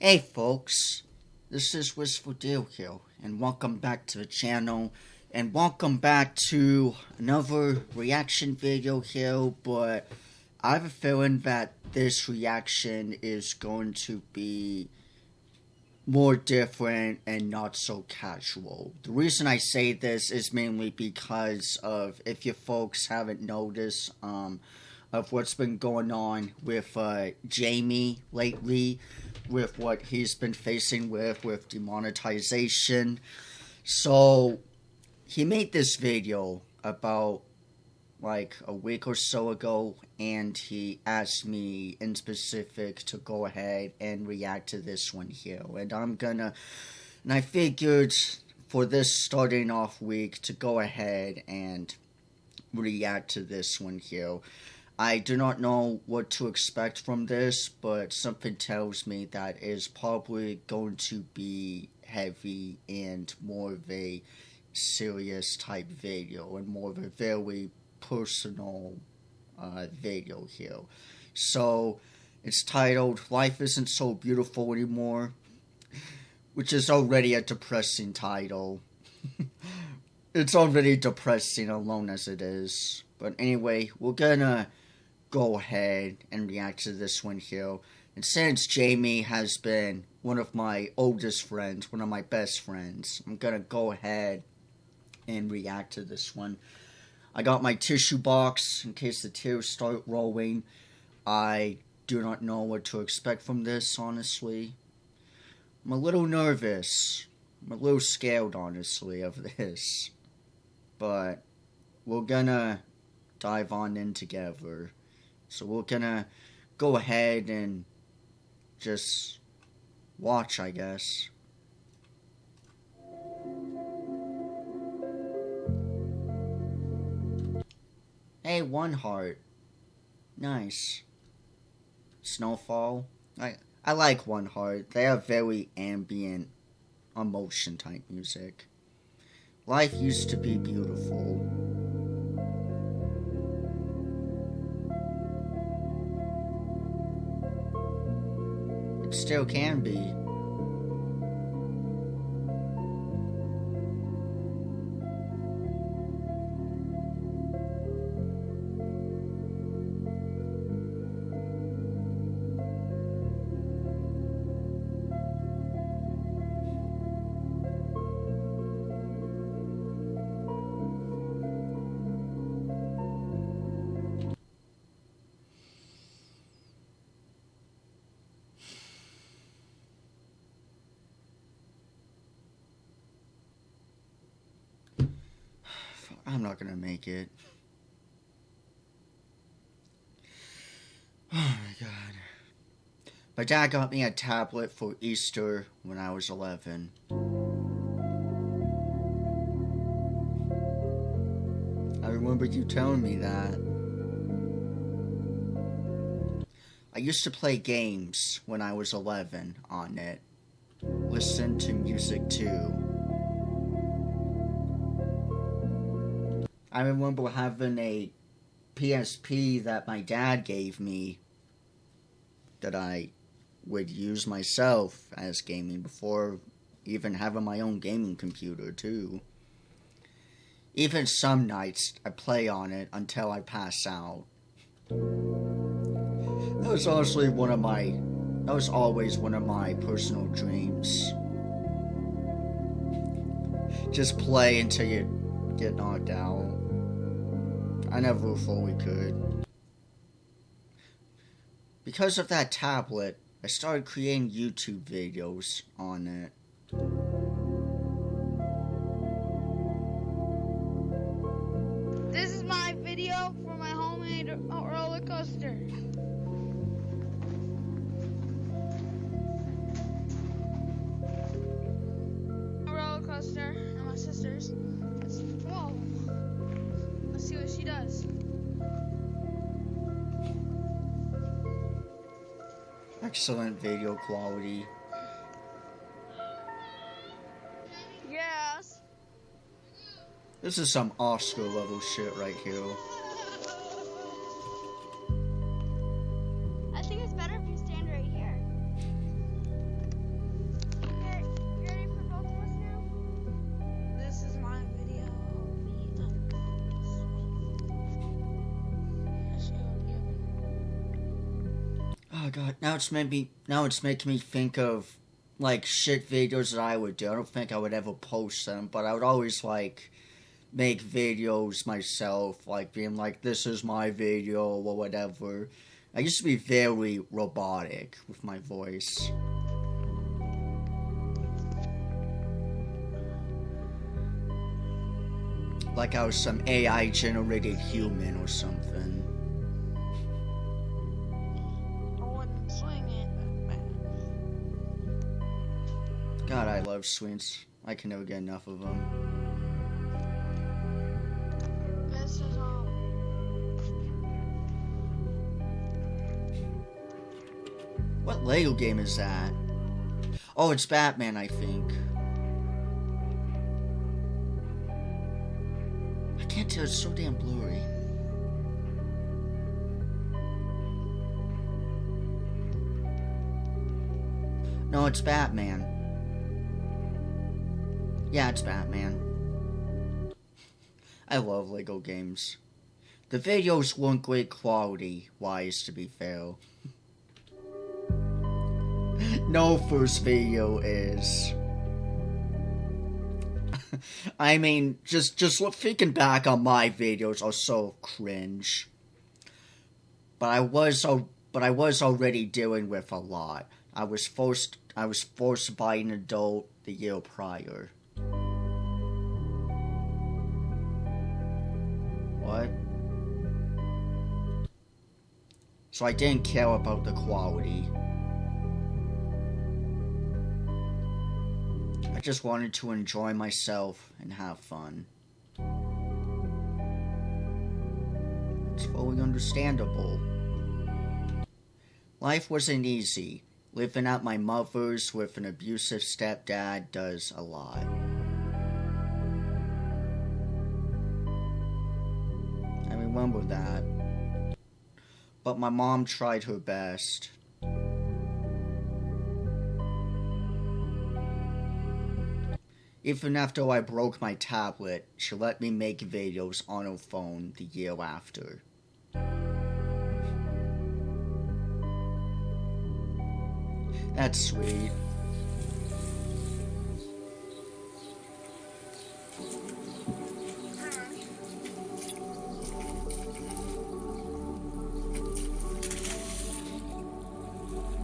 Hey folks, this is Wistful Deal here, and welcome back to the channel, and welcome back to another reaction video here, but I have a feeling that this reaction is going to be more different and not so casual. The reason I say this is mainly because of, if you folks haven't noticed, of what's been going on with Jamie lately, with what he's been facing with demonetization. So he made this video about like a week or so ago, and he asked me in specific to go ahead and react to this one here, and I figured for this starting off week to go ahead and react to this one here. I do not know what to expect from this, but something tells me that it is probably going to be heavy and more of a serious type video, and more of a very personal video here. So it's titled "Life Isn't So Beautiful Anymore," which is already a depressing title. It's already depressing alone as it is. But anyway, we're gonna go ahead and react to this one here. And since Jamie has been one of my oldest friends, one of my best friends, I'm gonna go ahead and react to this one. I got my tissue box in case the tears start rolling. I do not know what to expect from this, honestly. I'm a little nervous. I'm a little scared, honestly, of this. But we're gonna dive on in together. So we're gonna go ahead and just watch, I guess. Hey, one heart. Nice. Snowfall. I like One Heart. They have very ambient, emotion type music. Life used to be beautiful. It still can be. I'm not gonna make it. Oh my god. My dad got me a tablet for Easter when I was 11. I remember you telling me that. I used to play games when I was 11 on it. Listen to music too. I remember having a PSP that my dad gave me that I would use myself as gaming before even having my own gaming computer too. Even some nights I play on it until I pass out. That was always one of my personal dreams. Just play until you get knocked out. I never fully could. Because of that tablet, I started creating YouTube videos on it. This is my video for my homemade roller coaster. A roller coaster and my sister's. Whoa. Let's see what she does. Excellent video quality. Yes. This is some Oscar level shit right here. I think it's better if you stand right here. Oh god, now it's making me think of like shit videos that I would do. I don't think I would ever post them, but I would always like make videos myself, like being like, this is my video or whatever. I used to be very robotic with my voice. Like I was some AI generated human or something. I wouldn't swing it that bad. God, I love swings. I can never get enough of them. This is What Lego game is that? Oh, it's Batman, I think. I can't tell, it's so damn blurry. No, it's Batman. Yeah, it's Batman. I love Lego games. The videos weren't great quality-wise, to be fair. No first video is. I mean, just thinking back on my videos are so cringe. But I was already dealing with a lot. I was forced by an adult the year prior. What? So I didn't care about the quality. I just wanted to enjoy myself and have fun. It's fully understandable. Life wasn't easy. Living at my mother's with an abusive stepdad does a lot. I remember that. But my mom tried her best. Even after I broke my tablet, she let me make videos on her phone the year after. That's sweet.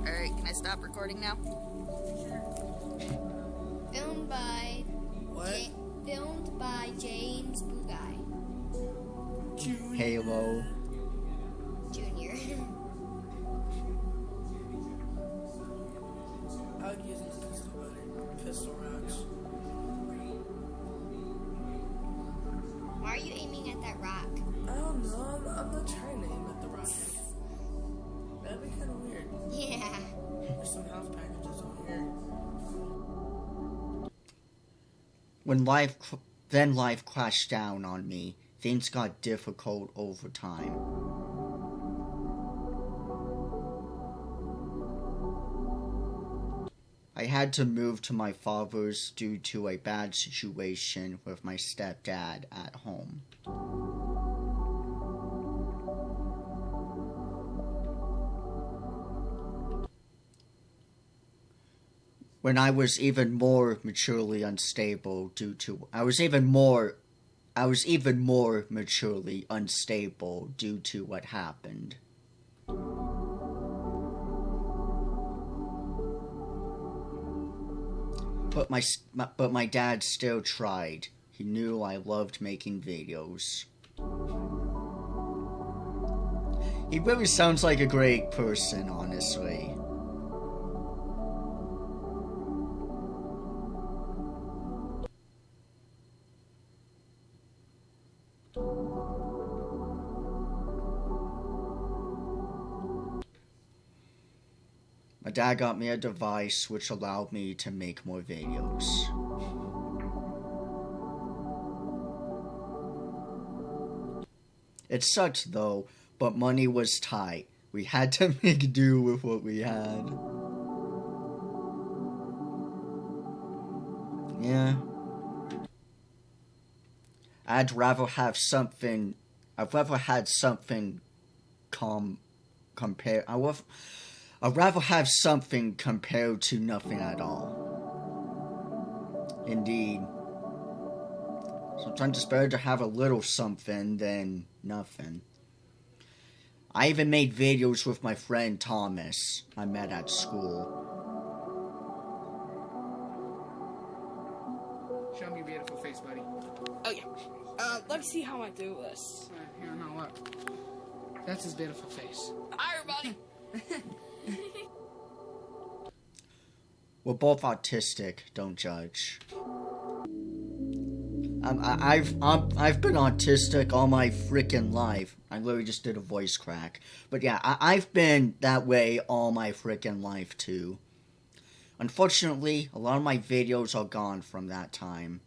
Alright, can I stop recording now? Filmed by What? filmed by James Bugai Halo. Jr. I would use a pistol butter. Pistol rocks. Why are you aiming at that rock? I don't know. I'm not trying to aim at the rock. That'd be kind of weird. Yeah. There's some health packages over here. When life crashed down on me, things got difficult over time. I had to move to my father's due to a bad situation with my stepdad at home. When I was even more maturely unstable I was even more maturely unstable due to what happened. But my dad still tried. He knew I loved making videos. He really sounds like a great person, honestly. My dad got me a device which allowed me to make more videos. It sucked though, but money was tight. We had to make do with what we had. Yeah. I'd rather had something I'd rather have something compared to nothing at all. Indeed. Sometimes it's better to have a little something than nothing. I even made videos with my friend Thomas I met at school. Show me your beautiful face, buddy. Oh yeah. Let me see how I do this. Here, no, look. That's his beautiful face. Hi, everybody. We're both autistic, don't judge. I've been autistic all my freaking life. I literally just did a voice crack. But yeah, I've been that way all my freaking life too. Unfortunately, a lot of my videos are gone from that time.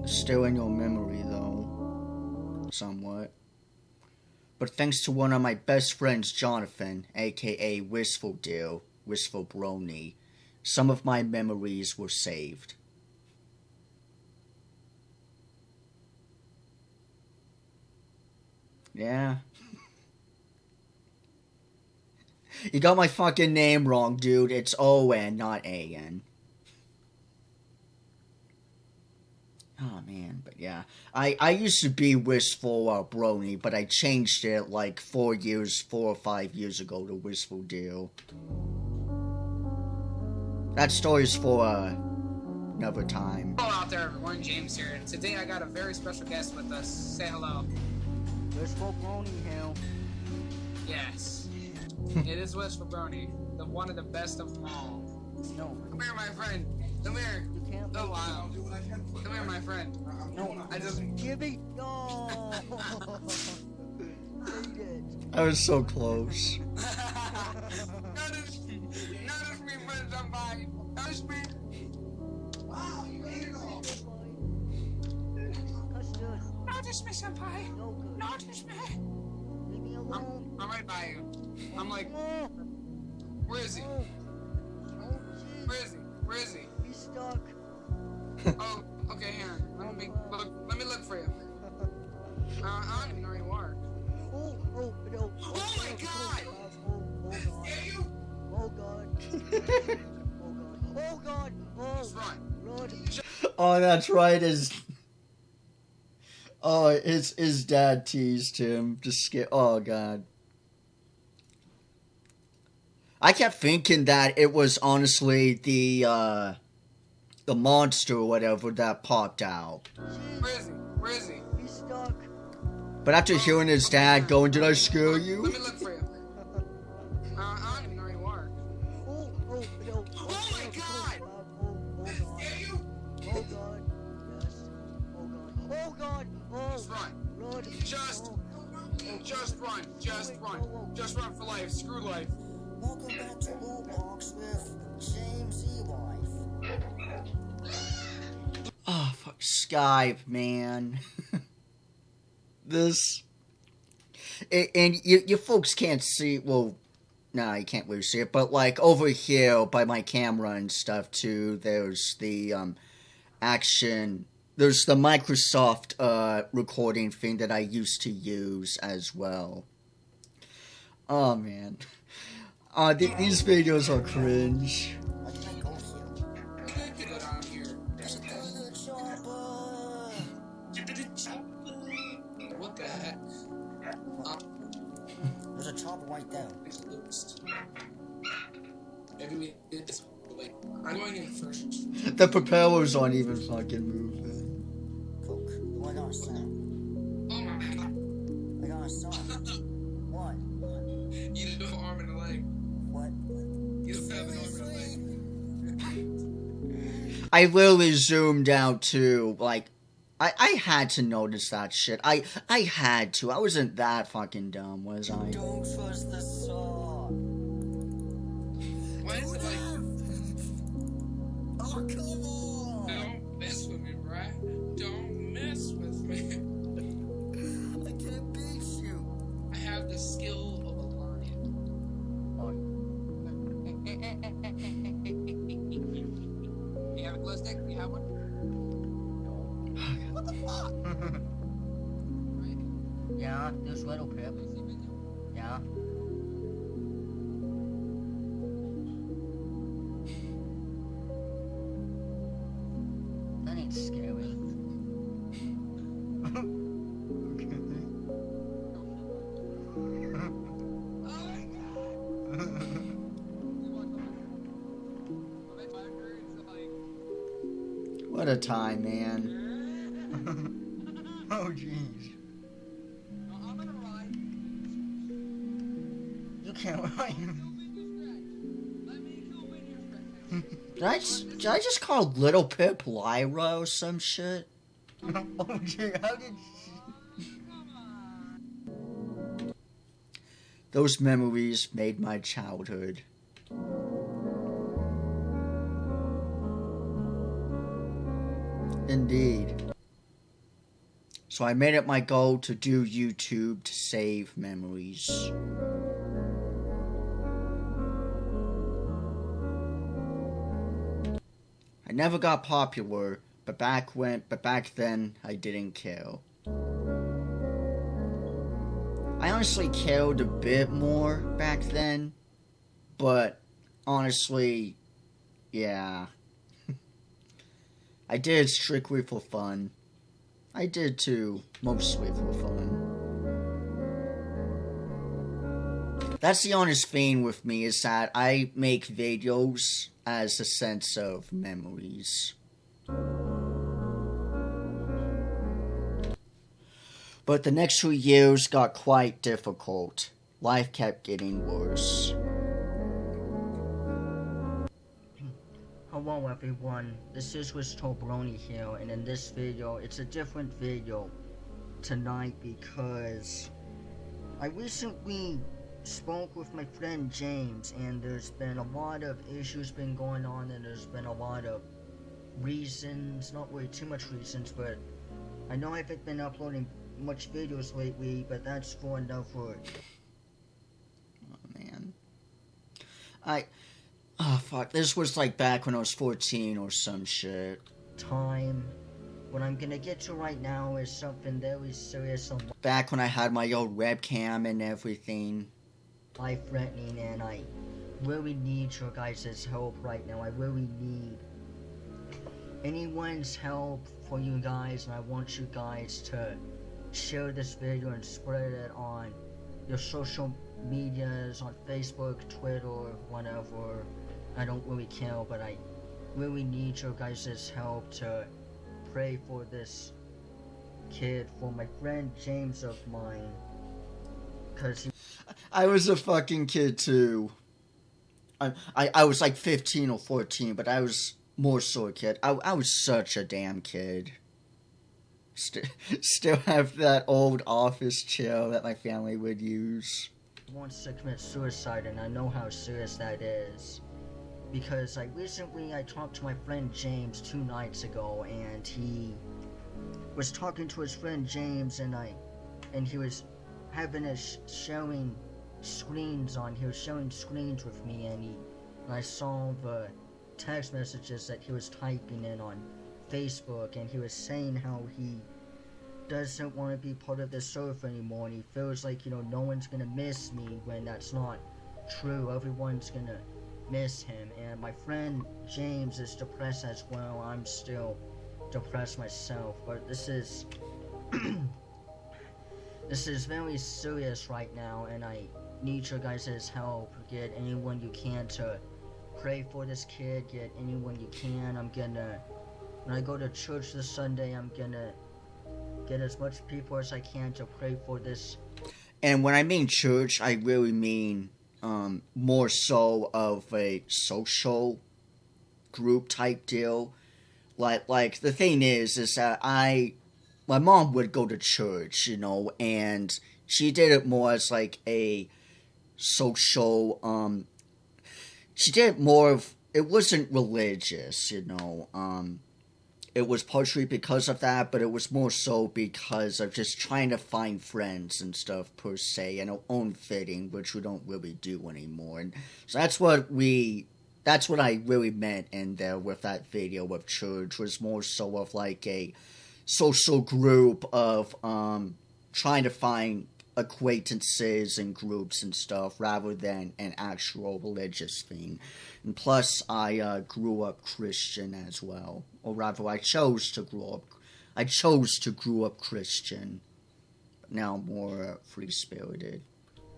Still in your memory though, somewhat. But thanks to one of my best friends, Jonathan, aka Wistful Deal, Wistful Brony, some of my memories were saved. Yeah. You got my fucking name wrong, dude. It's O-N, not A-N. Oh, man, but yeah. I used to be Wistful Brony, but I changed it like 4 or 5 years ago to Wistful Deal. That story's for another time. Hello out there, everyone. James here. And today I got a very special guest with us. Say hello. Wistful Brony here. Yes. It is Wistful Brony, the one of the best of them all. No. Come here, my friend. Come here. You can't. Oh, wow. Come here, my friend. No. I just... Give me. No. I was so close. Notice me, friend, somebody. Notice me. Wow, you made it all. Notice me, senpai. Notice me. Leave me alone. I'm right by you. I'm like, where is he? Where is he? Where is he? He's stuck. Oh, okay, here. Let me look for you. I don't even know where you are. Oh, no. Oh my God! Oh God. Oh God. Just run. Oh, that's right. His dad teased him. Just scared. Oh God. I kept thinking that it was honestly the monster or whatever that popped out. Where is he? Where is he? He's stuck. But after hearing his dad going, "Did I scare Let you?" me look for you. I don't even know where you are. Oh my God! Oh God. Yes. Oh God. Just run. Just run. Just run for life. Screw life. Welcome back to Roblox with James E-Life. Oh, fuck Skype, man. This... And you folks can't see... Well, nah, you can't really see it. But, like, over here by my camera and stuff, too, there's the, action... There's the Microsoft, recording thing that I used to use as well. Oh, man. These videos are cringe. What can I go here? Get it on here. What the heck? There's a chopper right there. It's loosed. Maybe we did this. Wait, I'm going in first. The propellers aren't even fucking moving. Coke. Oh, I got a sound. Oh my God. I got a sound. What? You didn't have an arm and a leg. What? You don't have an arm and a leg. I literally zoomed out too, like, I had to notice that shit. I had to. I wasn't that fucking dumb, was I? Don't trust the saw. Why is it like, Oh, come on. don't mess with me, right? Don't mess with me. I can't beat you. I have the skill of a lion. You have a glow stick? You have one? What the fuck? Right. Yeah, there's little Pip. Yeah. That ain't scary. What a time, man. Oh, jeez. You can't ride. Did I just call Little Pip Lyra or some shit? Oh, gee, how did... Those memories made my childhood. Indeed. So I made it my goal to do YouTube to save memories. I never got popular, but back then I didn't care. I honestly cared a bit more back then, but honestly, yeah. I did it strictly for fun. I did too, mostly for fun. That's the honest thing with me, is that I make videos as a sense of memories. But the next 2 years got quite difficult. Life kept getting worse. Hello everyone, this is Tobroni here, and in this video, it's a different video tonight because I recently spoke with my friend James, and there's been a lot of issues been going on, and there's been a lot of reasons, not really too much reasons, but I know I haven't been uploading much videos lately, but that's for another... Oh man. Oh fuck, this was like back when I was 14 or some shit. Time. What I'm gonna get to right now is something very serious. Back when I had my old webcam and everything. Life-threatening, and I really need your guys' help right now. I really need anyone's help for you guys, and I want you guys to share this video and spread it on your social medias, on Facebook, Twitter, whatever. I don't really care, but I really need your guys' help to pray for this kid, for my friend James of mine. Cause I was a fucking kid too. I was like 15 or 14, but I was more so a kid. I was such a damn kid. Still have that old office chair that my family would use. Wants to commit suicide, and I know how serious that is. Because I talked to my friend James 2 nights ago, and he was talking to his friend James, and he was having us showing screens on. He was showing screens with me, and I saw the text messages that he was typing in on Facebook, and he was saying how he doesn't want to be part of this earth anymore, and he feels like, no one's gonna miss me, when that's not true. Everyone's gonna miss him, and my friend James is depressed as well. I'm still depressed myself, but this is this is very serious right now, and I need your guys' help. Get anyone you can to pray for this kid. Get anyone you can. When I go to church this Sunday, I'm gonna get as much people as I can to pray for this. And when I mean church, I really mean more so of a social group type deal. Like the thing is that my mom would go to church, and she did it more as like a social, she did it more of, it wasn't religious, it was partially because of that, but it was more so because of just trying to find friends and stuff per se, and our own fitting, which we don't really do anymore. And so that's what I really meant in there with that video of church, was more so of like a social group of trying to find acquaintances and groups and stuff rather than an actual religious thing. And plus, I grew up Christian as well. Or rather, I chose to grow up Christian. But now I'm more free-spirited.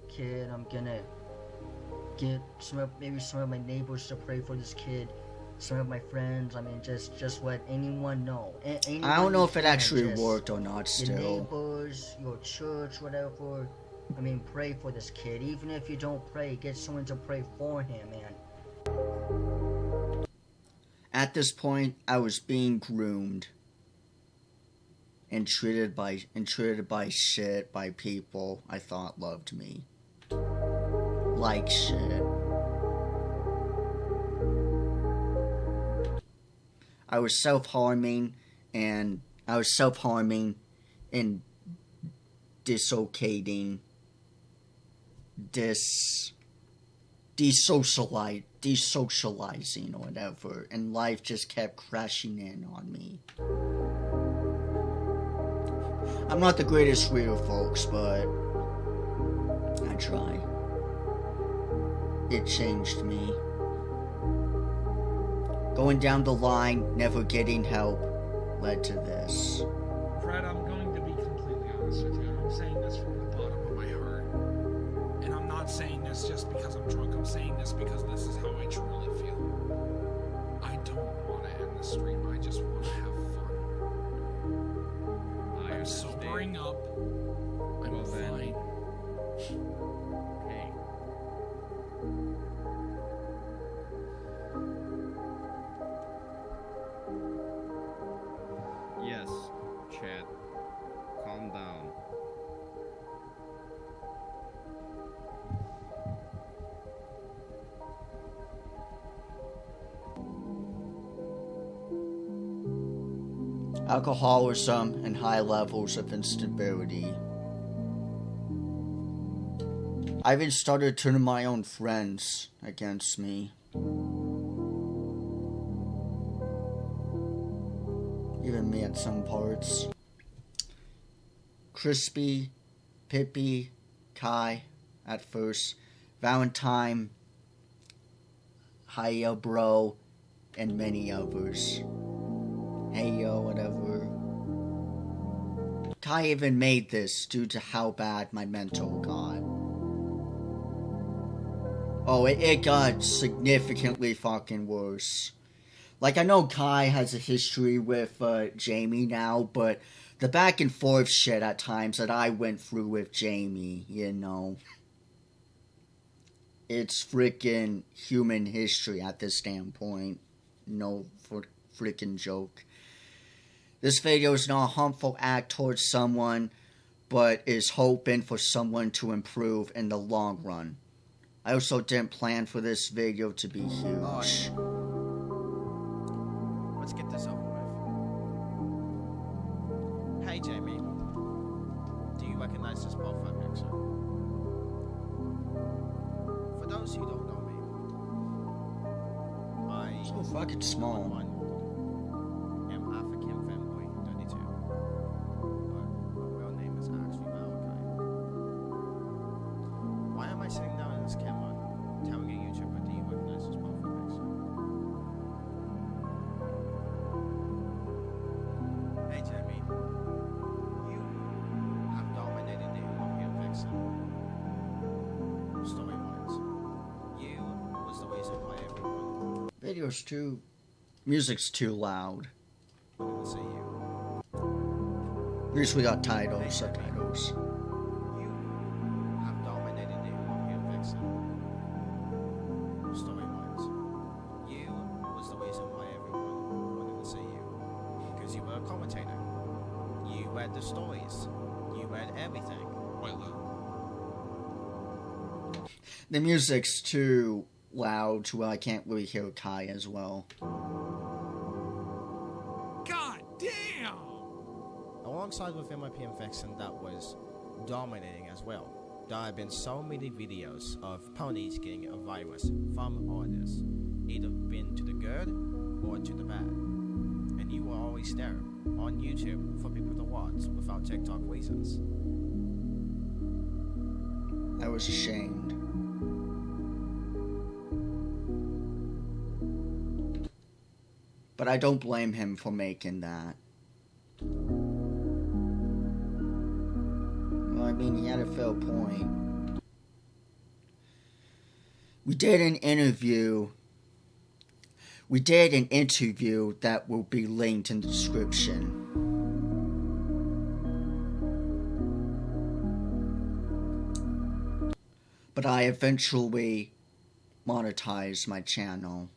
Kid, I'm gonna get maybe some of my neighbors to pray for this kid. Some of my friends, I mean, just let anyone know. I don't know if it actually worked or not still. Your neighbors, your church, whatever. I mean, pray for this kid. Even if you don't pray, get someone to pray for him, man. At this point, I was being groomed and treated by shit by people I thought loved me. Like shit. I was self-harming and dislocating, desocializing or whatever, and life just kept crashing in on me. I'm not the greatest reader, folks, but I try. It changed me. Going down the line, never getting help, led to this. Fred, I'm going to be completely honest with you, and I'm saying this from the bottom of my heart. And I'm not saying this just because I'm drunk, I'm saying this because this is how I truly feel. I don't want to end the stream, I just want to have fun. I'm sobering up. I'm fine. Okay. Yes, chat. Calm down. Alcoholism and high levels of instability. I even started turning my own friends against me. Even me at some parts. Crispy, Pippi, Kai at first, Valentine, Hiya Bro, and many others. Hey yo, whatever. Kai even made this due to how bad my mental got. Oh, it got significantly fucking worse. Like, I know Kai has a history with Jamie now, but the back and forth shit at times that I went through with Jamie, you know. It's freaking human history at this standpoint. No freaking joke. This video is not a harmful act towards someone, but is hoping for someone to improve in the long run. I also didn't plan for this video to be huge. Let's get this over with. Hey Jamie, do you recognize this profile picture? For those who don't know me, I so fucking small. am African Fanboy 32, but my real name is actually Malachi. Why am I sitting down in this camera telling a YouTuber, do you recognize this profile picture? Hey Jamie, you have dominated the European vixen. Story-wise, you was the reason why everyone... Music's too loud. wanted to see you. At least we got titles, subtitles. You have dominated the European vixen. Story-wise, you was the reason why everyone wanted to see you. Because you were a commentator. You read the stories. You read everything. Wait, Lou. The music's too loud to where I can't really hear Kai as well. God damn! Alongside with MIPM Vixen that was dominating as well, there have been so many videos of ponies getting a virus from artists, either been to the good or to the bad. And you were always there on YouTube for people to watch without TikTok reasons. I was ashamed. But I don't blame him for making that. Well, I mean, he had a fair point. We did an interview that will be linked in the description. But I eventually monetized my channel,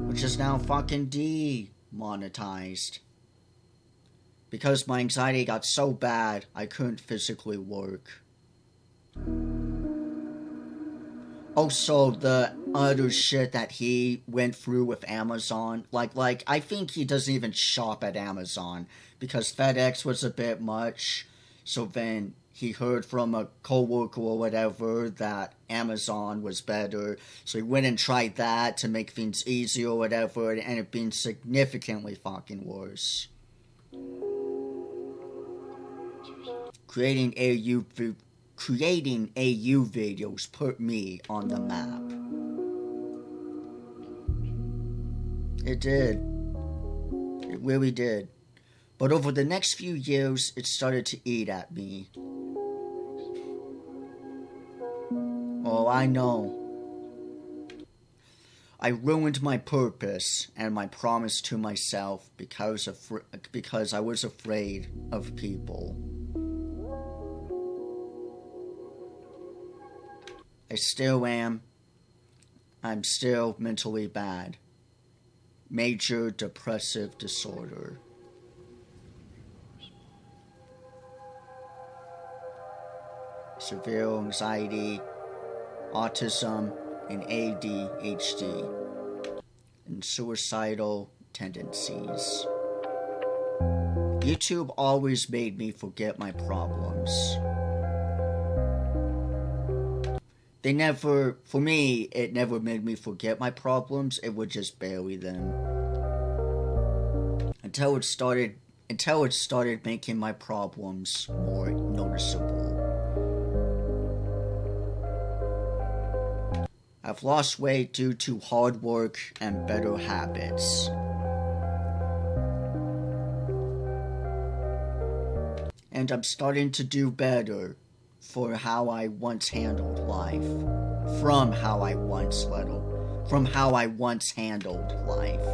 which is now fucking demonetized. Because my anxiety got so bad, I couldn't physically work. Also, the other shit that he went through with Amazon, like I think he doesn't even shop at Amazon, because FedEx was a bit much. So then he heard from a coworker or whatever that Amazon was better. So he went and tried that to make things easier or whatever, and it ended up being significantly fucking worse. Creating AU videos put me on the map. It did. It really did. But over the next few years, it started to eat at me. Oh, I know. I ruined my purpose and my promise to myself because I was afraid of people. I still am. I'm still mentally bad. Major depressive disorder. Severe anxiety, autism, and ADHD, and suicidal tendencies. YouTube always made me forget my problems. For me, it never made me forget my problems, it would just bury them. Until it started making my problems more noticeable. I've lost weight due to hard work and better habits. And I'm starting to do better for how I once handled life. From how I once handled life.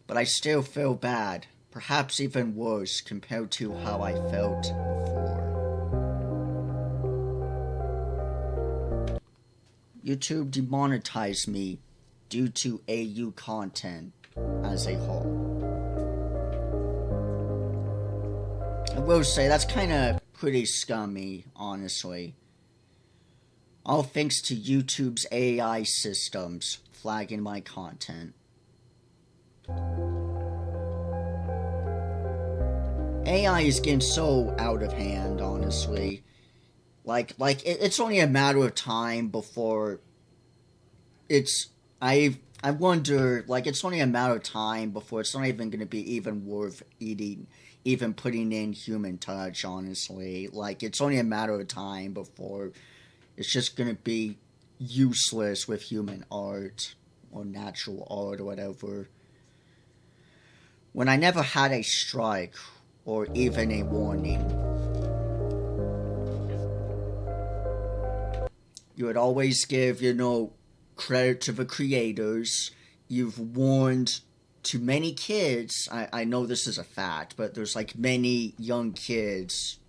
But I still feel bad, perhaps even worse compared to how I felt before. YouTube demonetized me due to AU content as a whole. I will say that's kind of pretty scummy, honestly. All thanks to YouTube's AI systems flagging my content. AI is getting so out of hand, honestly. It's only a matter of time before I wonder, it's only a matter of time before it's not even going to be even worth even putting in human touch, honestly. It's only a matter of time before it's just going to be useless with human art or natural art or whatever. When I never had a strike or even a warning, you would always give, credit to the creators. You've warned to many kids. I know this is a fact, but there's many young kids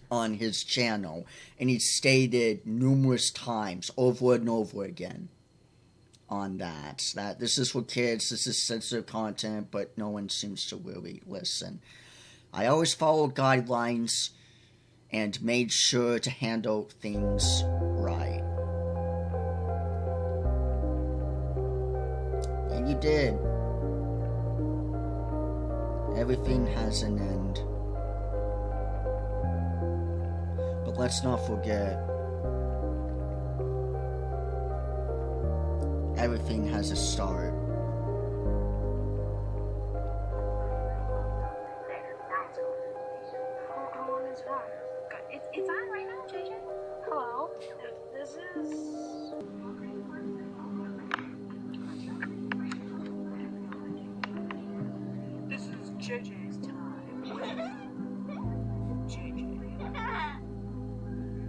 on his channel, and he stated numerous times, over and over again, on that this is for kids, this is sensitive content, but no one seems to really listen. I always followed guidelines and made sure to handle things right. And you did. Everything has an end. But let's not forget, everything has a start. It's on right now, JJ. Hello. If this is... This is JJ's time. JJ.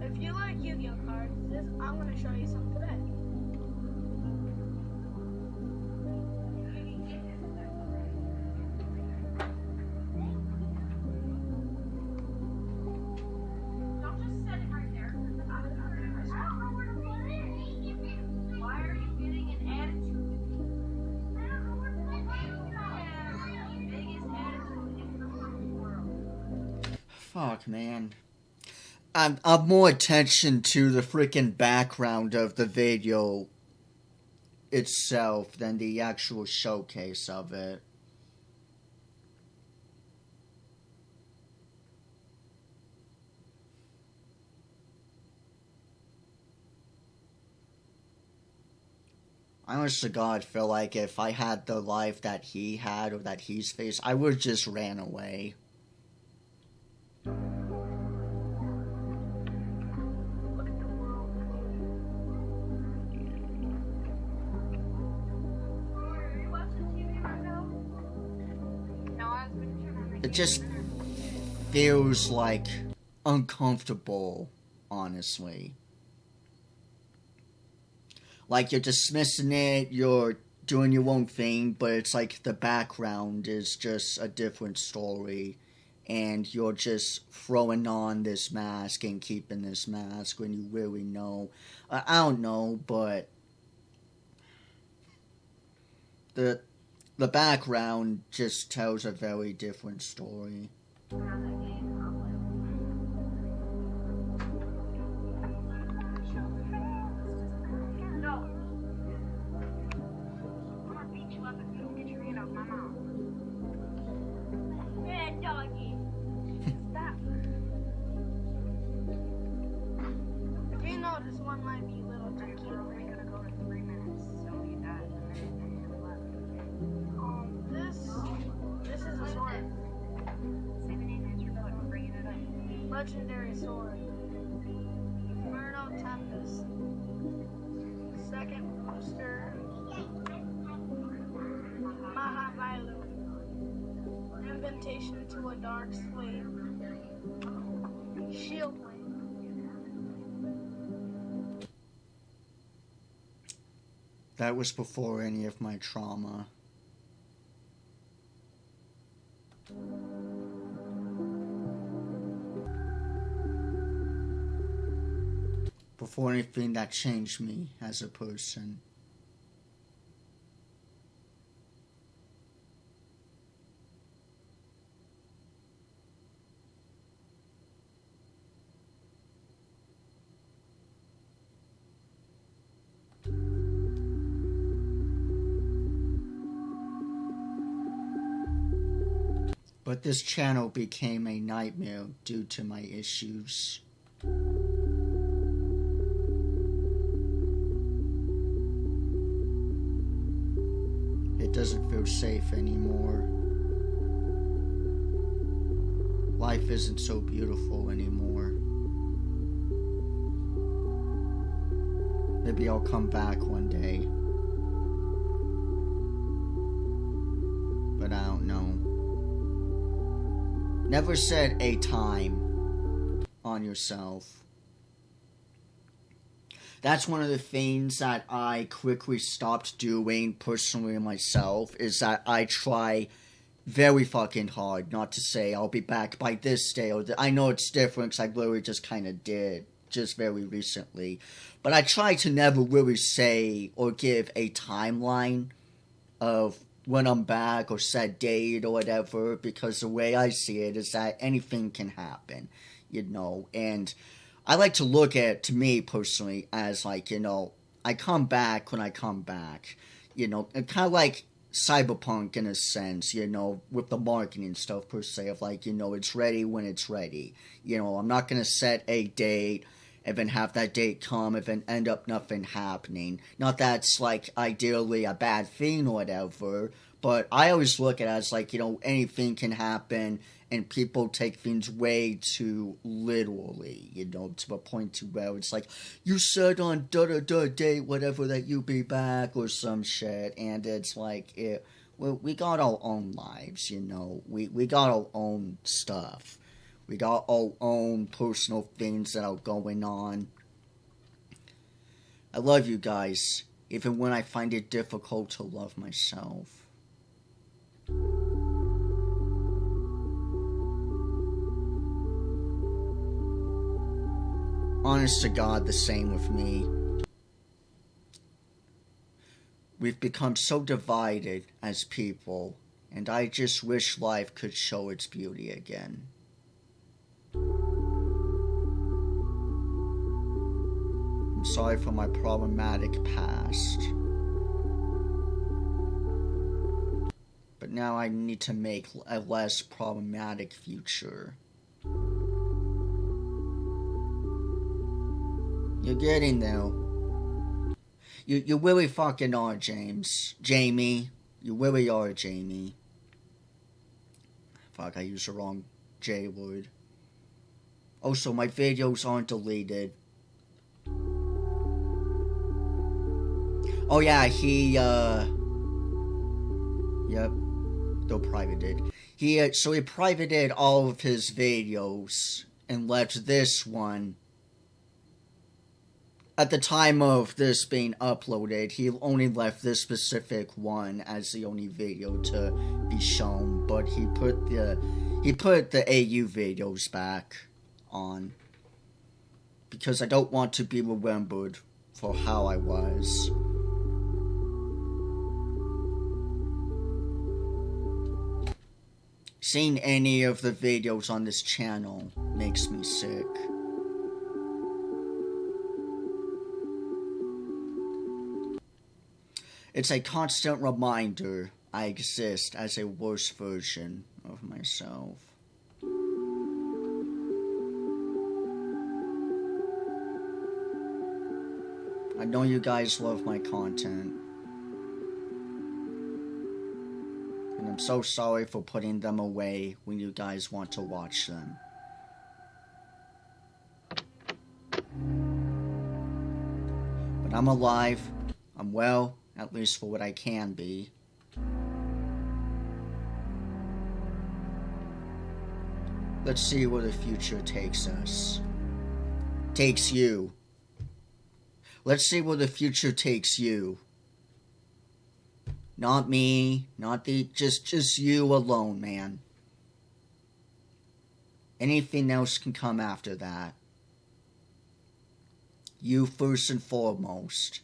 If you like Yu-Gi-Oh cards, I'm going to show you some today. Don't just set it right there. I don't know where to put it. Why are you getting an attitude? I don't know where to put it. The biggest attitude in the fucking world. Fuck, man. I'm more attention to the freaking background of the video itself than the actual showcase of it. I honest to God feel like if I had the life that he had or that he's faced, I would just ran away. It just feels like uncomfortable, honestly. Like you're dismissing it, you're doing your own thing, but it's like the background is just a different story. And you're just throwing on this mask and keeping this mask when you really know. I don't know, but the background just tells a very different story. If you notice, one might be a little too cute. We're gonna go to 3 minutes, so you got a minute and 11. This is a sword. 7 minutes, we're bringing it up. Legendary sword. Murno Tempest. Second booster. Mahavailu. Invitation to a dark slave. Shield Wing. That was before any of my trauma. Before anything that changed me as a person. But this channel became a nightmare due to my issues. It doesn't feel safe anymore. Life isn't so beautiful anymore. Maybe I'll come back one day. But I don't know. Never set a time on yourself. That's one of the things that I quickly stopped doing personally myself, is that I try very fucking hard not to say I'll be back by this day, or I know it's different because I literally just kind of did just very recently, but I try to never really say or give a timeline of when I'm back or set date or whatever, because the way I see it is that anything can happen, you know, and I like to look at it, to me personally, as like, you know, I come back when I come back, you know, and kind of like Cyberpunk in a sense, you know, with the marketing stuff per se, of like, you know, it's ready when it's ready, you know, I'm not going to set a date and then have that date come and then end up nothing happening. Not that it's like ideally a bad thing or whatever, but I always look at it as like, you know, anything can happen and people take things way too literally, you know, to a point to where it's like, you said on da-da-da date, whatever, that you be back, or some shit, and it's like, we got our own lives, you know, we got our own stuff, we got our own personal things that are going on. I love you guys, even when I find it difficult to love myself. Honest to God, the same with me. We've become so divided as people, and I just wish life could show its beauty again. I'm sorry for my problematic past. But now I need to make a less problematic future. You're getting there. You really fucking are, Jamie. You really are, Jamie. Fuck, I used the wrong J word. Also, my videos aren't deleted. Oh yeah, yep, they're privated. So he privated all of his videos and left this one. At the time of this being uploaded, he only left this specific one as the only video to be shown, but he put the AU videos back on because I don't want to be remembered for how I was. Seeing any of the videos on this channel makes me sick. It's a constant reminder I exist as a worse version of myself. I know you guys love my content. And I'm so sorry for putting them away when you guys want to watch them. But I'm alive. I'm well. At least for what I can be. Let's see where the future takes us. Takes you. Let's see where the future takes you. Not me, just you alone, man. Anything else can come after that. You first and foremost.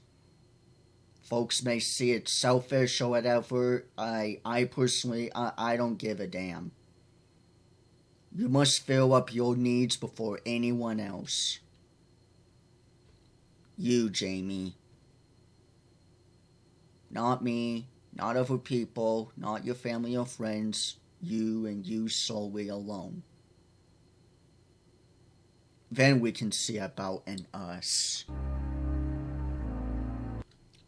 Folks may see it selfish or whatever. I personally, I don't give a damn. You must fill up your needs before anyone else. You, Jamie. Not me, not other people, not your family or friends. You and you solely alone. Then we can see about an us.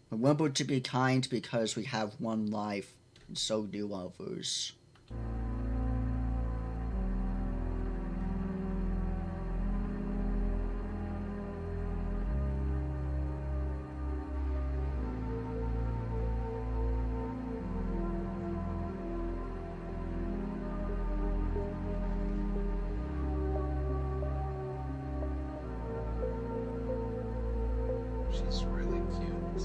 Remember to be kind because we have one life, and so do others. She's really cute.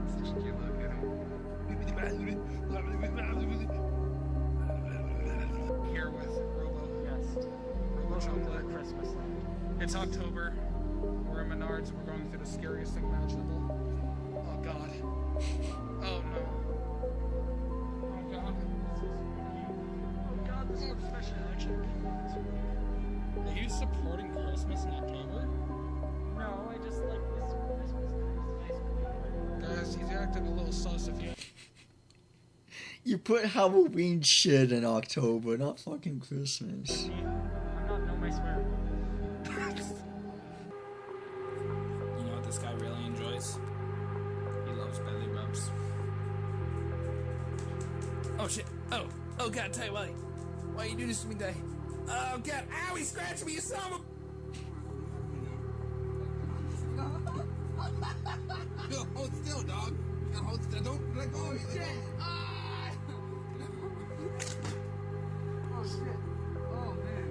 Such a cute look. Here with Robo. Yes. Robo chocolate. Christmas. It's October. We're in Menards. We're going through the scariest thing imaginable. Oh God. Oh no. Oh God. Oh God, this looks special action. Are you supporting Christmas in October? No, I just like this Christmas. Guys, he's acting a little sus if you... You put Halloween shit in October, not fucking Christmas. I'm not, no, I swear. Oh shit. Oh god, Ty, why are you doing this to me, Ty? Oh god, ow, he scratched me, you son of a... Yo, hold still, dog. You gotta hold still. Don't let go. Oh, shit. Oh, shit. Oh, man.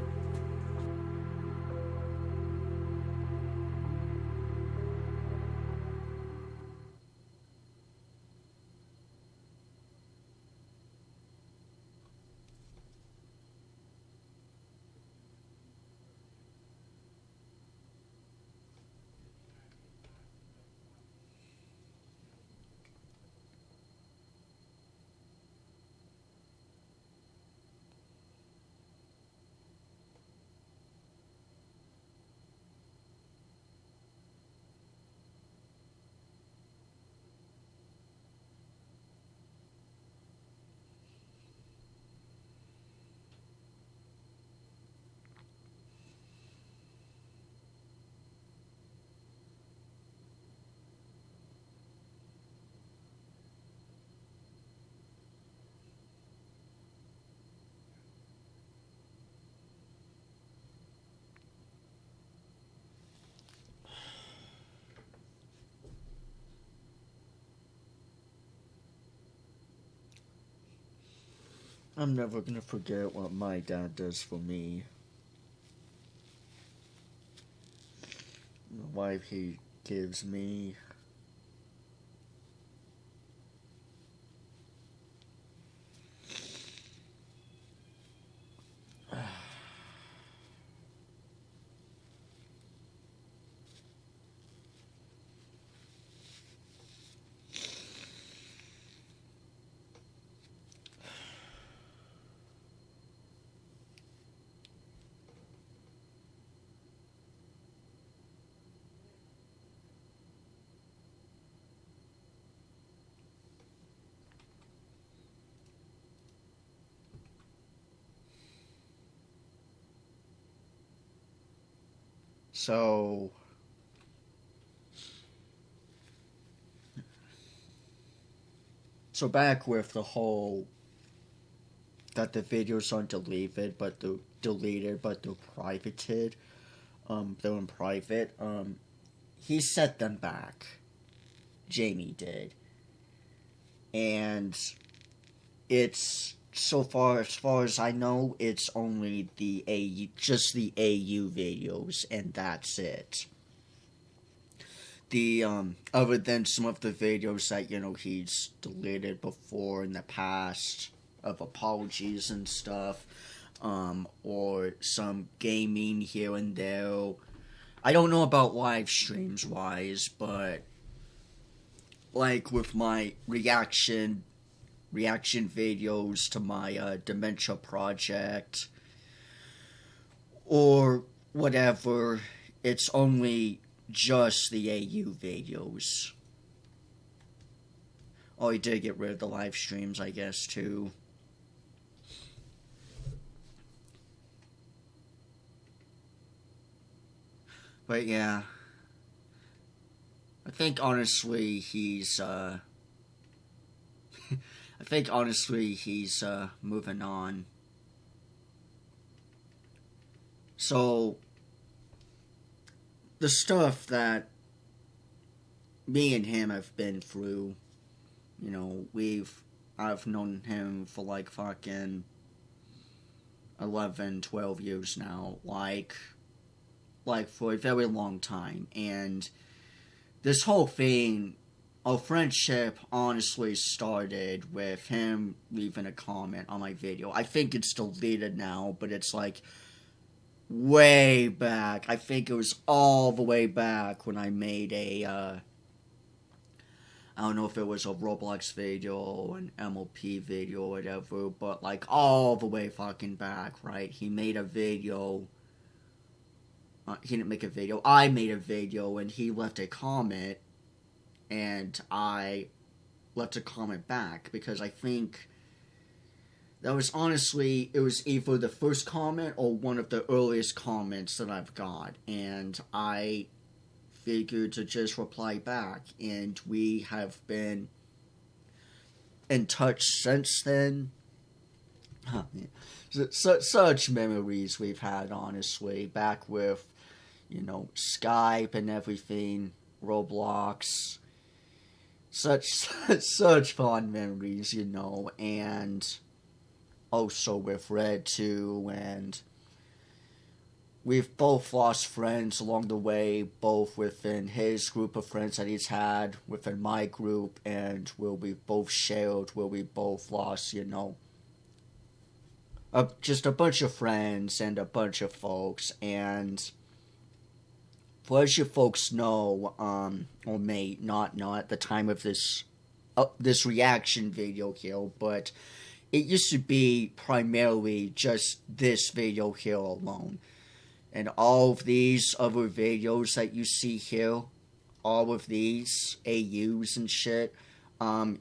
I'm never gonna forget what my dad does for me. The wife he gives me. So back with the whole that the videos aren't deleted, but they're privated. They're in private. He set them back. Jamie did. And it's so far as I know, it's only just the AU videos, and that's it. The other than some of the videos that he's deleted before in the past of apologies and stuff, or some gaming here and there. I don't know about live streams wise, but like with my reaction videos to my dementia project or whatever, it's only just the AU videos. Oh, he did get rid of the live streams, I guess, too. But yeah, I think honestly he's moving on. So the stuff that me and him have been through, I've known him for like fucking 11, 12 years now, like for a very long time, and this whole thing, our friendship honestly started with him leaving a comment on my video. I think it's deleted now, but it's like way back. I think it was all the way back when I made I don't know if it was a Roblox video or an MLP video or whatever, but like all the way fucking back, right? He made a video. He didn't make a video. I made a video and he left a comment, and I left a comment back because I think that was honestly, it was either the first comment or one of the earliest comments that I've got, and I figured to just reply back, and we have been in touch since then, Such memories we've had, honestly, back with, Skype and everything, Roblox. Such fond memories, and also with Red too, and we've both lost friends along the way, both within his group of friends that he's had, within my group, and where we both shared, where we both lost, just a bunch of friends and a bunch of folks. And for as you folks know, or may not know at the time of this reaction video here, but it used to be primarily just this video here alone. And all of these other videos that you see here, all of these AUs and shit,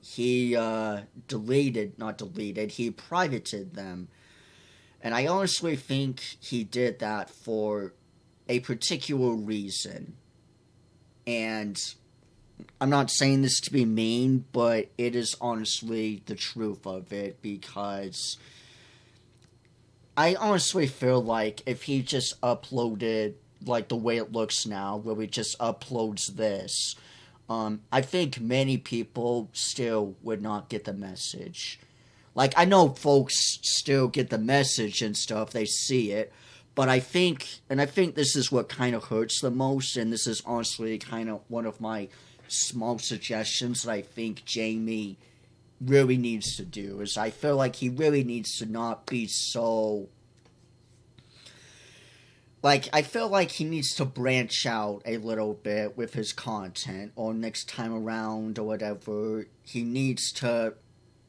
he he privated them. And I honestly think he did that for a particular reason. And I'm not saying this to be mean, but it is honestly the truth of it, because I honestly feel like if he just uploaded, like the way it looks now, where he just uploads this, I think many people still would not get the message. Like, I know folks still get the message and stuff, they see it, but I think this is what kind of hurts the most, and this is honestly kind of one of my small suggestions that I think Jamie really needs to do, is I feel like he really needs to not be so... Like, I feel like he needs to branch out a little bit with his content, or next time around, or whatever, he needs to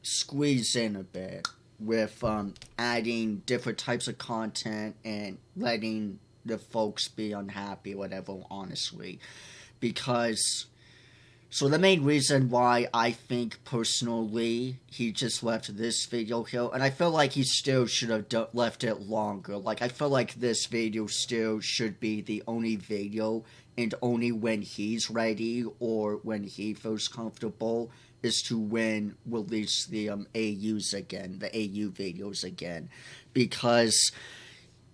squeeze in a bit with adding different types of content and letting the folks be unhappy, whatever, honestly. Because... So the main reason why I think, personally, he just left this video here, and I feel like he still should have left it longer. Like, I feel like this video still should be the only video, and only when he's ready, or when he feels comfortable, is to when release the AUs again, the AU videos again. Because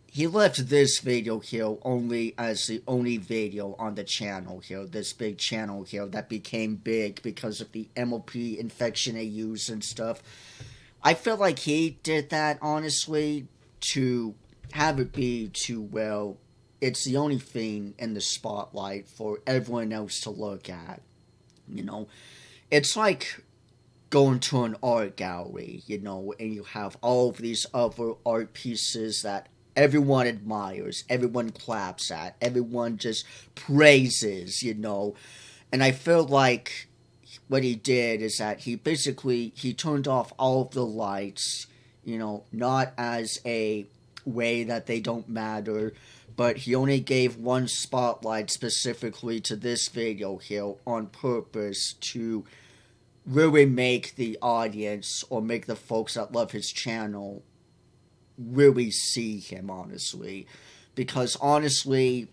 he left this video here only as the only video on the channel here, this big channel here that became big because of the MLP infection AUs and stuff. I feel like he did that, honestly, to have it be to, well, it's the only thing in the spotlight for everyone else to look at, It's like going to an art gallery, and you have all of these other art pieces that everyone admires, everyone claps at, everyone just praises, And I feel like what he did is that he turned off all of the lights, not as a way that they don't matter, but he only gave one spotlight specifically to this video here on purpose to really make the audience, or make the folks that love his channel, really see him, honestly. Because honestly,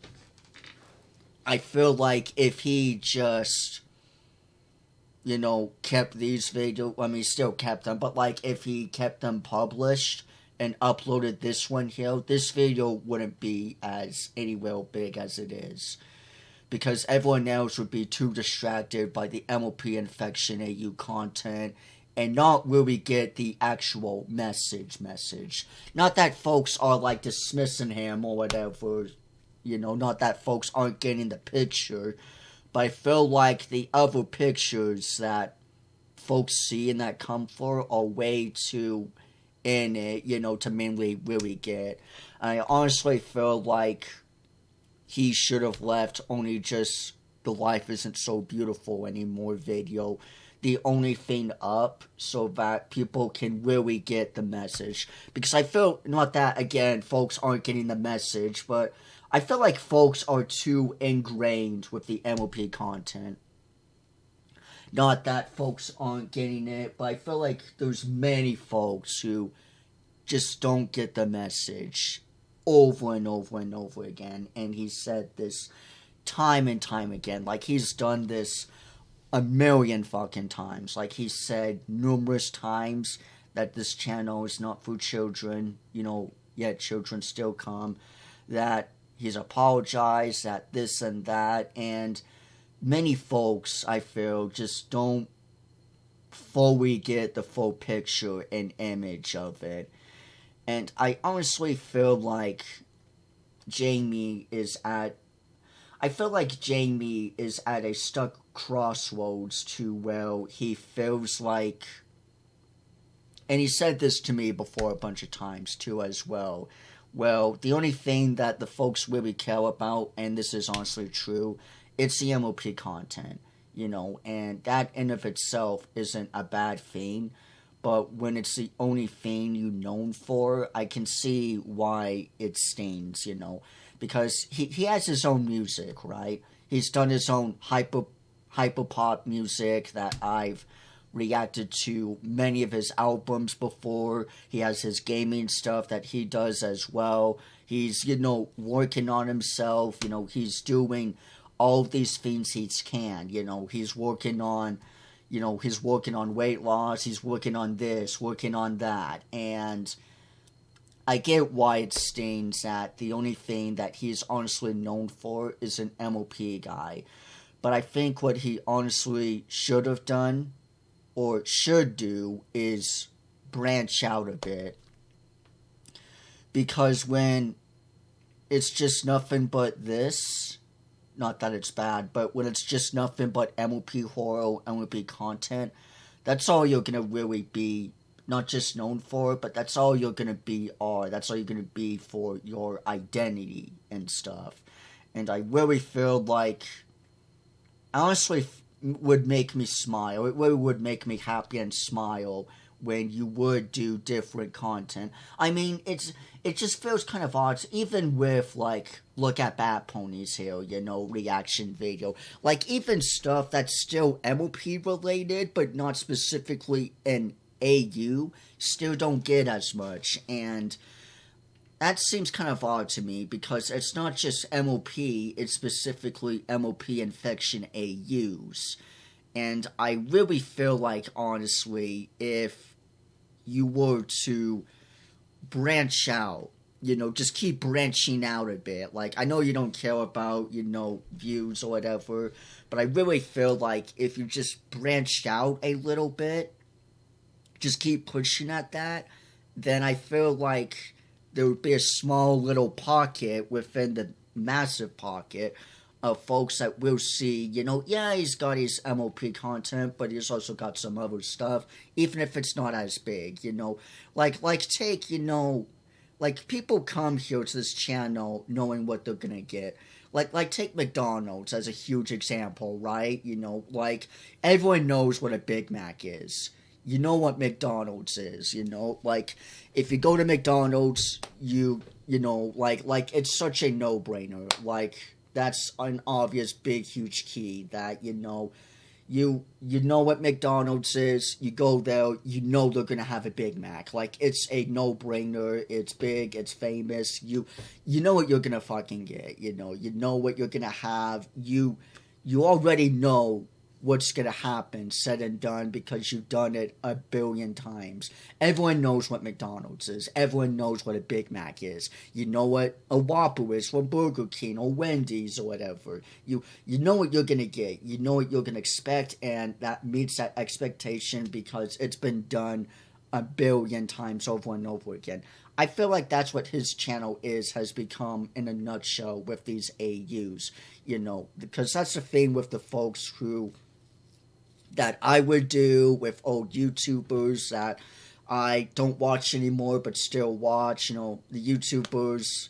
I feel like if he just, kept these videos, I mean, still kept them, but like if he kept them published and uploaded this one here, this video wouldn't be as anywhere big as it is. Because everyone else would be too distracted by the MLP infection AU content and not really get the actual message. Not that folks are, like, dismissing him or whatever, not that folks aren't getting the picture, but I feel like the other pictures that folks see and that come for are way too in it, to mainly really get. I honestly feel like he should have left only just the Life Isn't So Beautiful Anymore video, the only thing up, so that people can really get the message. Because I feel, not that, again, folks aren't getting the message, but I feel like folks are too ingrained with the MLP content. Not that folks aren't getting it, but I feel like there's many folks who just don't get the message over and over and over again. And he said this time and time again. Like, he's done this a million fucking times. Like, he said numerous times that this channel is not for children, yet children still come, that he's apologized, that this and that, and many folks, I feel, just don't fully get the full picture and image of it. And I honestly feel like Jamie is at a stuck crossroads to where he feels like, and he said this to me before a bunch of times too as well, well, the only thing that the folks really care about, and this is honestly true, it's the MOP content, and that in of itself isn't a bad thing, but when it's the only thing you're known for, I can see why it stings, because he has his own music, right? He's done his own hyperpop music that I've reacted to many of his albums before. He has his gaming stuff that he does as well. He's, working on himself. He's doing all these things he can. He's working on, weight loss. He's working on this, working on that. And I get why it stings that the only thing that he's honestly known for is an MOP guy. But I think what he honestly should have done, or should do, is branch out a bit. Because when it's just nothing but this, not that it's bad, but when it's just nothing but MOP horror, MOP content, that's all you're going to really be, not just known for, but that's all you're going to be, that's all you're going to be for your identity and stuff. And I really feel like, honestly, would make me smile. It really would make me happy and smile when you would do different content. I mean, it just feels kind of odd, even with, Look at Bat Ponies here, reaction video. Even stuff that's still MOP related, but not specifically in AU, still don't get as much, and that seems kind of odd to me, because it's not just MOP, it's specifically MOP Infection AUs. And I really feel like, honestly, if you were to branch out, just keep branching out a bit. I know you don't care about, views or whatever, but I really feel like if you just branched out a little bit, just keep pushing at that, then I feel like there would be a small little pocket within the massive pocket of folks that will see, he's got his MOP content, but he's also got some other stuff, even if it's not as big, take, people come here to this channel knowing what they're gonna get. Take McDonald's as a huge example, right? Everyone knows what a Big Mac is. You know what McDonald's is, if you go to McDonald's, it's such a no-brainer, that's an obvious, big, huge key that, you know what McDonald's is, you go there, they're gonna have a Big Mac, it's a no-brainer, it's big, it's famous, you know what you're gonna fucking get, you know what you're gonna have, you already know what's going to happen, said and done, because you've done it a billion times. Everyone knows what McDonald's is. Everyone knows what a Big Mac is. You know what a Whopper is from Burger King or Wendy's or whatever. You know what you're going to get. You know what you're going to expect, and that meets that expectation because it's been done a billion times over and over again. I feel like that's what his channel has become in a nutshell with these AUs, because that's the thing with the folks that I would do with old YouTubers that I don't watch anymore but still watch, the YouTubers,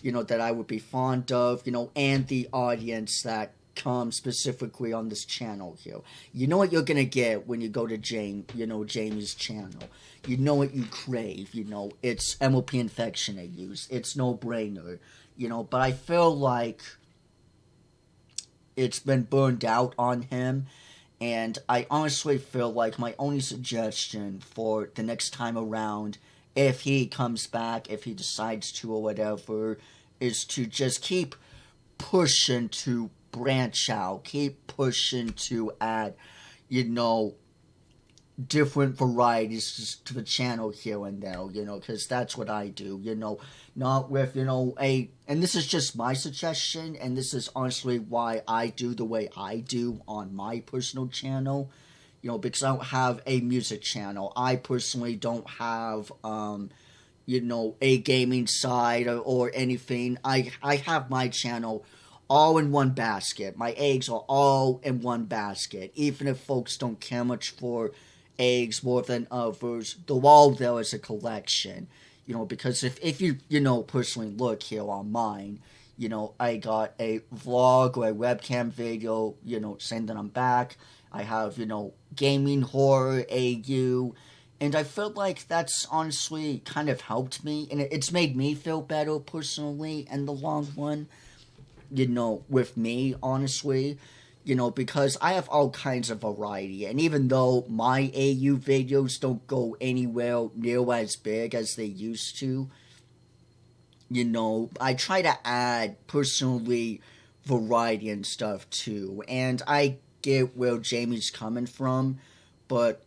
that I would be fond of, and the audience that comes specifically on this channel here. You know what you're gonna get when you go to Jamie's channel. You know what you crave, it's MOP Infection AUs. It's no-brainer, but I feel like it's been burned out on him. And I honestly feel like my only suggestion for the next time around, if he comes back, if he decides to or whatever, is to just keep pushing to branch out, keep pushing to add, different varieties to the channel here and there, because that's what I do, not with, and this is just my suggestion, and this is honestly why I do the way I do on my personal channel, because I don't have a music channel. I personally don't have, a gaming side or anything. I have my channel all in one basket. My eggs are all in one basket, even if folks don't care much for eggs more than others. They're all there as a collection, because if you, personally look here on mine, I got a vlog or a webcam video, saying that I'm back. I have, gaming, horror, AU, and I feel like that's honestly kind of helped me, and it's made me feel better personally in the long run, with me, honestly. Because I have all kinds of variety, and even though my AU videos don't go anywhere near as big as they used to, I try to add, personally, variety and stuff, too, and I get where Jamie's coming from, but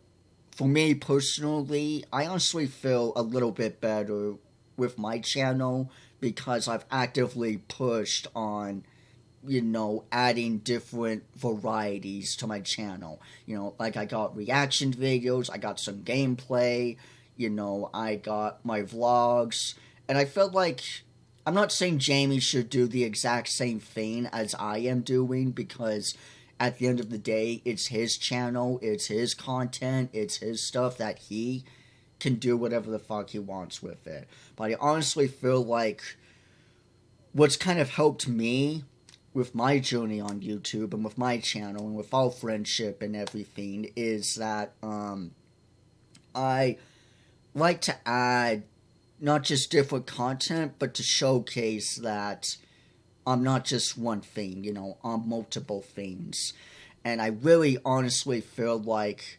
for me, personally, I honestly feel a little bit better with my channel, because I've actively pushed on, adding different varieties to my channel. Like I got reaction videos, I got some gameplay, I got my vlogs, and I felt like, I'm not saying Jamie should do the exact same thing as I am doing, because at the end of the day, it's his channel, it's his content, it's his stuff that he can do whatever the fuck he wants with it. But I honestly feel like what's kind of helped me with my journey on YouTube and with my channel and with our friendship and everything is that I like to add not just different content, but to showcase that I'm not just one thing, I'm multiple things. And I really honestly feel like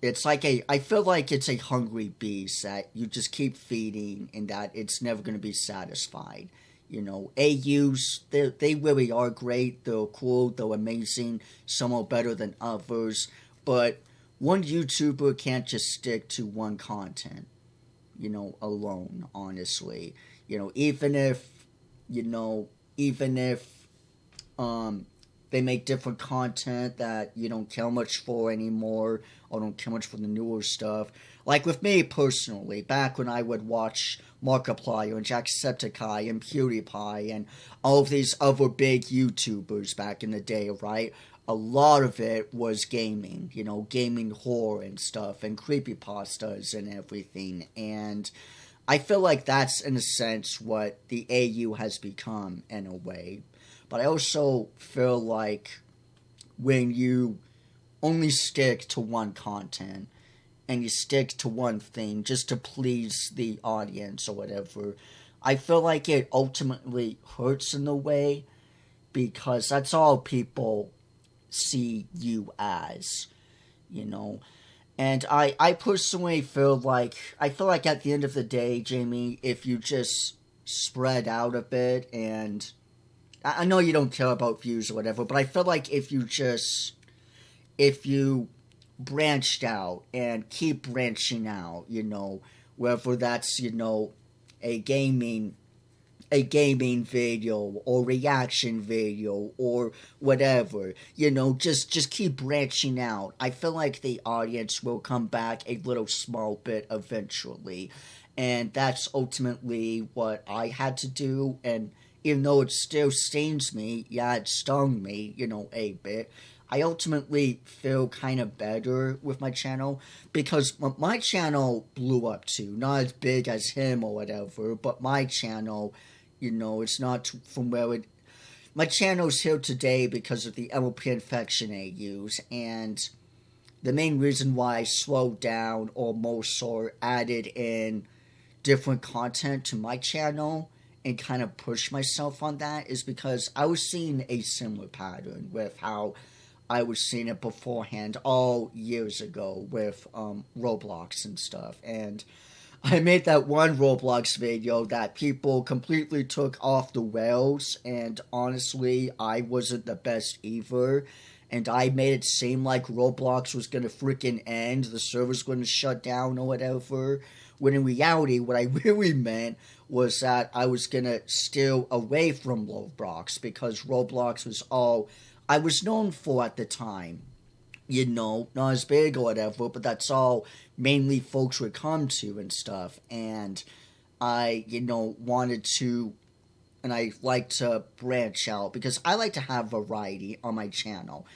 I feel like it's a hungry beast that you just keep feeding and that it's never going to be satisfied. AUs, they really are great, they're cool, they're amazing, some are better than others, but one YouTuber can't just stick to one content, alone, honestly. Even if they make different content that you don't care much for anymore, or don't care much for the newer stuff. Like with me personally, back when I would watch Markiplier and Jacksepticeye and PewDiePie and all of these other big YouTubers back in the day, right? A lot of it was gaming, gaming horror and stuff, and creepypastas and everything, and I feel like that's, in a sense, what the AU has become, in a way. But I also feel like when you only stick to one content, and you stick to one thing just to please the audience or whatever, I feel like it ultimately hurts in a way, because that's all people see you as, And I personally feel like at the end of the day, Jamie, if you just spread out a bit, and I know you don't care about views or whatever, but I feel like if you branched out and keep branching out, whether that's, a gaming video or reaction video or whatever, just keep branching out. I feel like the audience will come back a little small bit eventually, and that's ultimately what I had to do. And even though it still stings me, it stung me, a bit, I ultimately feel kind of better with my channel, because my channel blew up too. Not as big as him or whatever, but my channel, it's not from where it... My channel's here today because of the MLP Infection AUs, and the main reason why I slowed down almost or added in different content to my channel and kind of pushed myself on that is because I was seeing a similar pattern with how I was seeing it beforehand all years ago with Roblox and stuff. And I made that one Roblox video that people completely took off the rails, and honestly, I wasn't the best either. and I made it seem like Roblox was gonna freaking end, the server's gonna shut down or whatever, when in reality, what I really meant was that I was gonna steer away from Roblox, because Roblox was all I was known for at the time. You know, not as big or whatever, but that's all mainly folks would come to and stuff, and I, wanted to, and I like to branch out, because I like to have variety on my channel.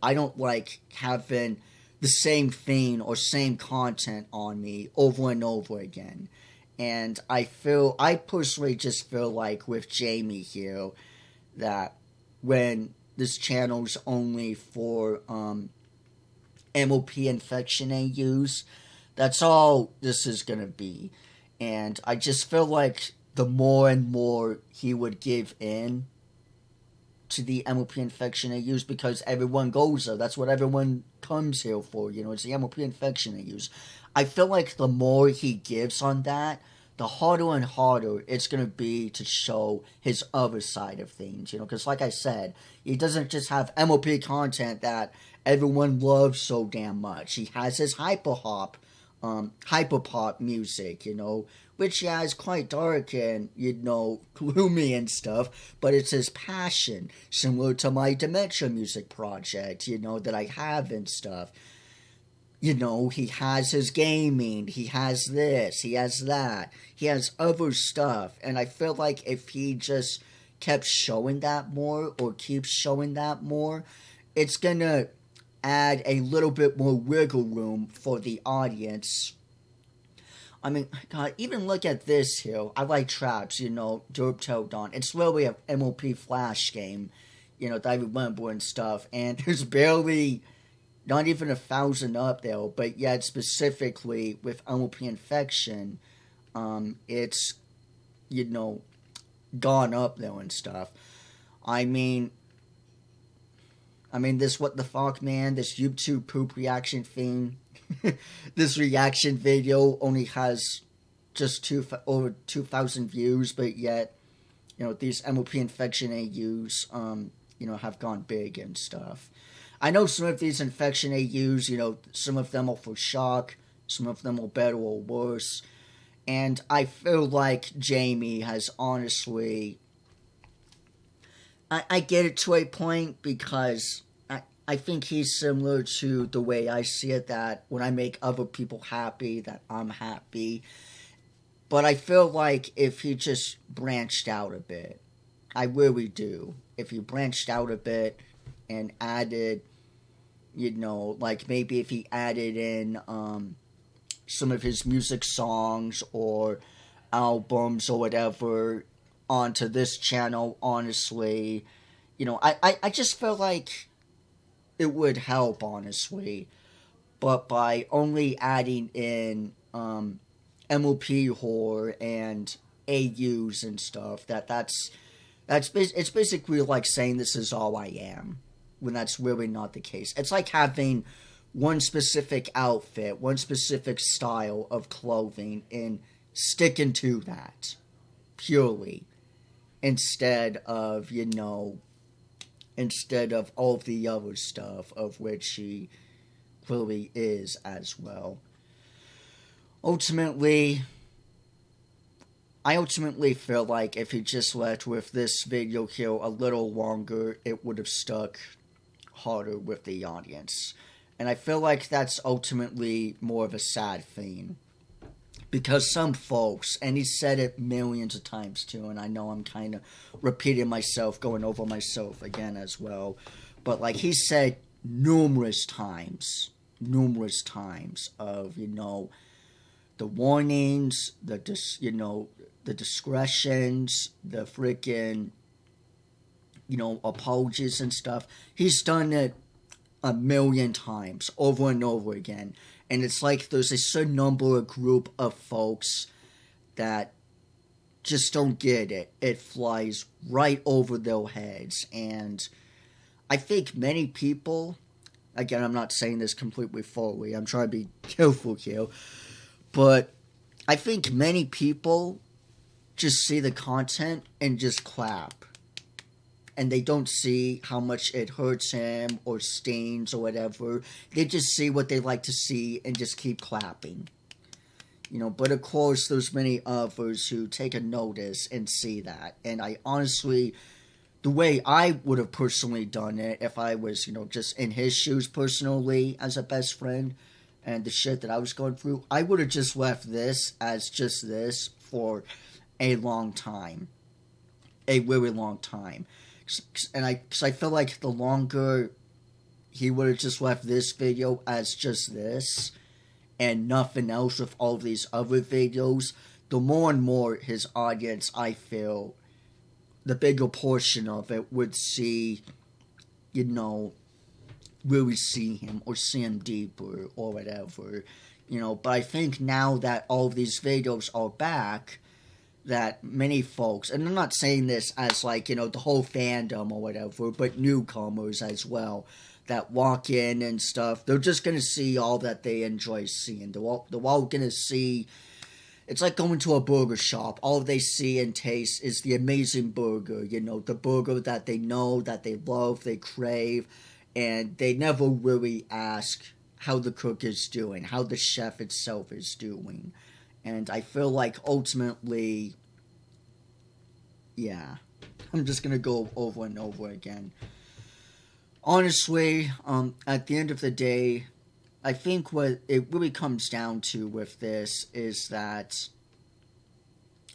I don't like having the same thing or same content on me over and over again. And I personally just feel like with Jamie here, that when this channel's only for, MOP infection AUs, that's all this is gonna be. And I just feel like the more and more he would give in to the MOP infection AUs, because everyone goes there. That's what everyone comes here for, it's the MOP infection AUs. I feel like the more he gives on that, the harder and harder it's going to be to show his other side of things, because like I said, he doesn't just have MOP content that everyone loves so damn much. He has his hyperpop music, which, yeah, is quite dark and, gloomy and stuff, but it's his passion, similar to my Dementia music project, that I have and stuff. He has his gaming, he has this, he has that, he has other stuff, and I feel like if he just kept showing that more, or keeps showing that more, it's gonna add a little bit more wiggle room for the audience. I mean, God, even look at this here. I like traps, Derp Till Dawn. It's really a MOP Flash game, that I remember and stuff, and there's barely not even 1,000 up there, but yet specifically with MOP infection, it's, gone up there and stuff. I mean, this what the fuck, man, this YouTube poop reaction thing, this reaction video only has just over 2,000 views, but yet, these MOP infection AUs, have gone big and stuff. I know some of these infection AUs, some of them are for shock, some of them are better or worse, and I feel like Jamie has honestly, I get it to a point, because I think he's similar to the way I see it, that when I make other people happy, that I'm happy, but I feel like if he just branched out a bit, I really do, if he branched out a bit, and added, like maybe if he added in some of his music songs or albums or whatever onto this channel, honestly, I just feel like it would help, honestly. But by only adding in MOP horror and AUs and stuff, it's basically like saying this is all I am, when that's really not the case. It's like having one specific outfit, one specific style of clothing, and sticking to that purely, instead of all of the other stuff, of which he clearly is as well. I ultimately feel like if he just left with this video here a little longer, it would have stuck harder with the audience. And I feel like that's ultimately more of a sad thing. Because some folks, and he said it millions of times too, and I know I'm kind of repeating myself, going over myself again as well, but like he said numerous times of, the warnings, the discretions, the freaking, apologies and stuff. He's done it a million times, over and over again. And it's like there's a certain group of folks that just don't get it. It flies right over their heads. And I think many people, again, I'm not saying this completely fully, I'm trying to be careful here, but I think many people just see the content and just clap. and they don't see how much it hurts him or stings or whatever. They just see what they like to see and just keep clapping. You know, but of course, there's many others who take a notice and see that. And I honestly, the way I would have personally done it if I was, you know, just in his shoes personally as a best friend and the shit that I was going through, I would have just left this as just this for a long time. A really long time. And because I feel like the longer he would have just left this video as just this and nothing else with all these other videos, the more and more his audience, I feel, the bigger portion of it would see, you know, really see him or see him deeper or whatever, you know. But I think now that all of these videos are back, that many folks, and I'm not saying this as like, you know, the whole fandom or whatever, but newcomers as well, that walk in and stuff, they're just going to see all that they enjoy seeing. They're all going to see, it's like going to a burger shop. All they see and taste is the amazing burger, you know, the burger that they know, that they love, they crave, and they never really ask how the cook is doing, how the chef itself is doing. And I feel like ultimately, yeah, I'm just going to go over and over again. Honestly, at the end of the day, I think what it really comes down to with this is that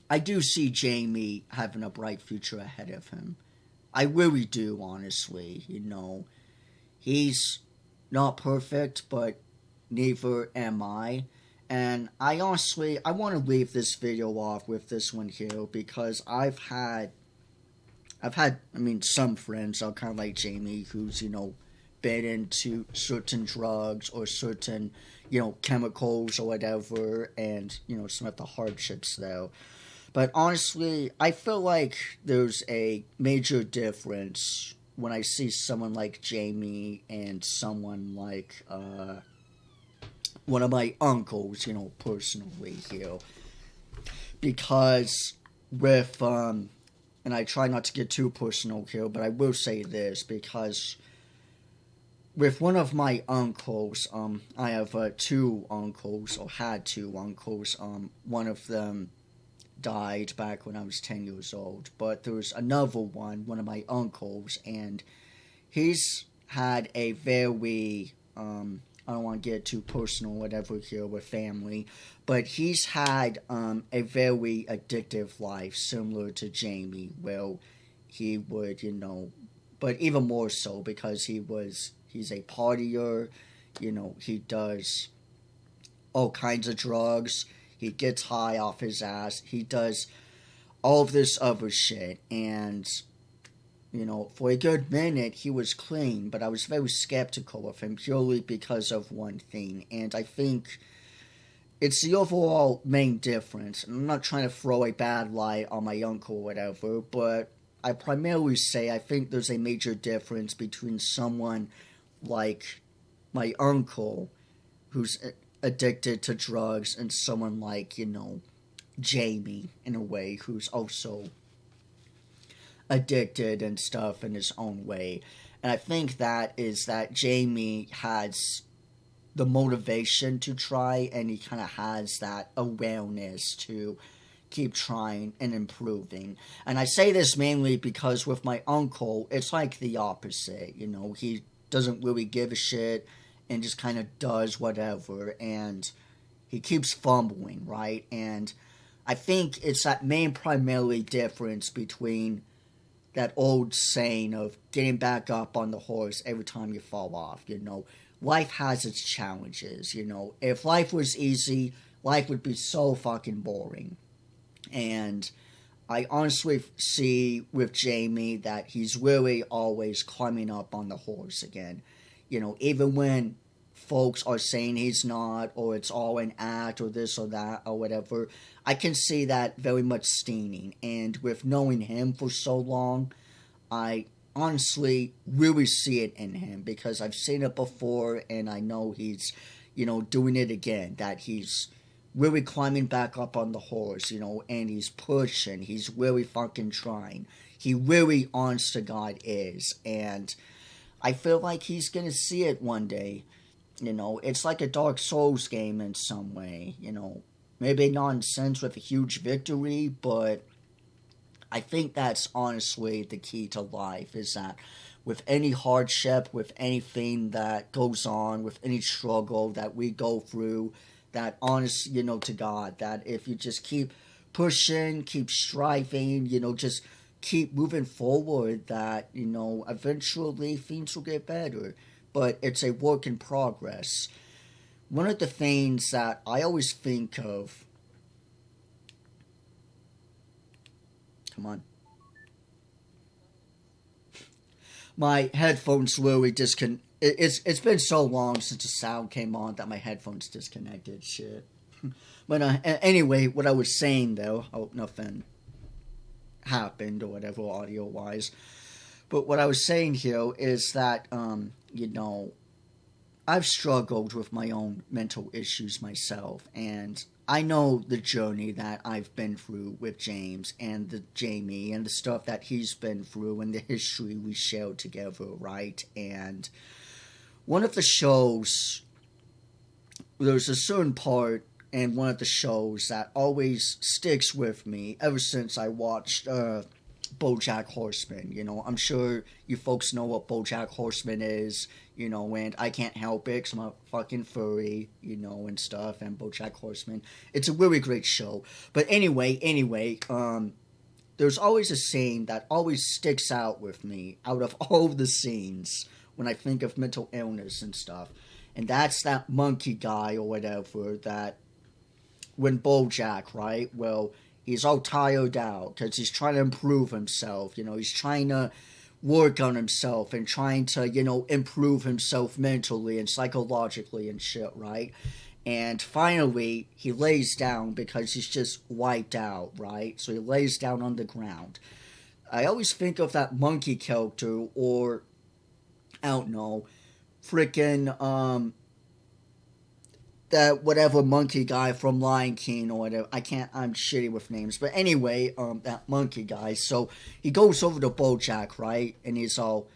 I do see Jamie having a bright future ahead of him. I really do, honestly, you know. He's not perfect, but neither am I. And I honestly, I want to leave this video off with this one here because I've had, I mean, some friends are kind of like Jamie who's, you know, been into certain drugs or certain, you know, chemicals or whatever, and, you know, some of the hardships though. But honestly, I feel like there's a major difference when I see someone like Jamie and someone like, one of my uncles, you know, personally here. Because with, and I try not to get too personal here, but I will say this, because with one of my uncles, I have two uncles, or had two uncles. One of them died back when I was 10 years old, but there's another one of my uncles, and he's had a very, I don't want to get too personal, whatever, here with family, but he's had a very addictive life, similar to Jamie, where he would, you know, but even more so because he's a partier, you know, he does all kinds of drugs, he gets high off his ass, he does all of this other shit, and you know, for a good minute, he was clean, but I was very skeptical of him purely because of one thing. And I think it's the overall main difference. And I'm not trying to throw a bad light on my uncle or whatever, but I primarily say I think there's a major difference between someone like my uncle, who's addicted to drugs, and someone like, you know, Jamie, in a way, who's also addicted and stuff in his own way. And I think that is that Jamie has the motivation to try, and he kind of has that awareness to keep trying and improving. And I say this mainly because with my uncle, it's like the opposite, you know, he doesn't really give a shit and just kind of does whatever, and he keeps fumbling, right? And I think it's that main primarily difference between that old saying of getting back up on the horse every time you fall off, you know. Life has its challenges, you know. If life was easy, life would be so fucking boring. And I honestly see with Jamie that he's really always climbing up on the horse again. You know, even when folks are saying he's not, or it's all an act, or this or that, or whatever, I can see that very much staining. And with knowing him for so long, I honestly really see it in him, because I've seen it before, and I know he's, you know, doing it again, that he's really climbing back up on the horse, you know, and he's pushing, he's really fucking trying. He really, honest to God, is. And I feel like he's going to see it one day. You know, it's like a Dark Souls game in some way. You know, maybe not in a sense with a huge victory, but I think that's honestly the key to life, is that with any hardship, with anything that goes on, with any struggle that we go through, that honest, you know, to God, that if you just keep pushing, keep striving, you know, just keep moving forward, that, you know, eventually things will get better. But it's a work in progress. One of the things that I always think of... Come on. My headphones literally disconnected. It's been so long since the sound came on that my headphones disconnected. Shit. But anyway, what I was saying though, I hope nothing happened or whatever audio wise. But what I was saying here is that, you know, I've struggled with my own mental issues myself, and I know the journey that I've been through with James and Jamie and the stuff that he's been through and the history we shared together, right? And one of the shows, there's a certain part in one of the shows that always sticks with me ever since I watched BoJack Horseman. You know, I'm sure you folks know what BoJack Horseman is, you know, and I can't help it because I'm a fucking furry, you know, and stuff, and BoJack Horseman. It's a really great show. But anyway, there's always a scene that always sticks out with me out of all the scenes when I think of mental illness and stuff. And that's that monkey guy or whatever that when BoJack, right, well, he's all tired out because he's trying to improve himself. You know, he's trying to work on himself and trying to, you know, improve himself mentally and psychologically and shit, right? And finally, he lays down because he's just wiped out, right? So he lays down on the ground. I always think of that monkey character, or, I don't know, freaking, that whatever monkey guy from Lion King or whatever. I'm shitty with names. But anyway, that monkey guy. So he goes over to BoJack, right? And he's all,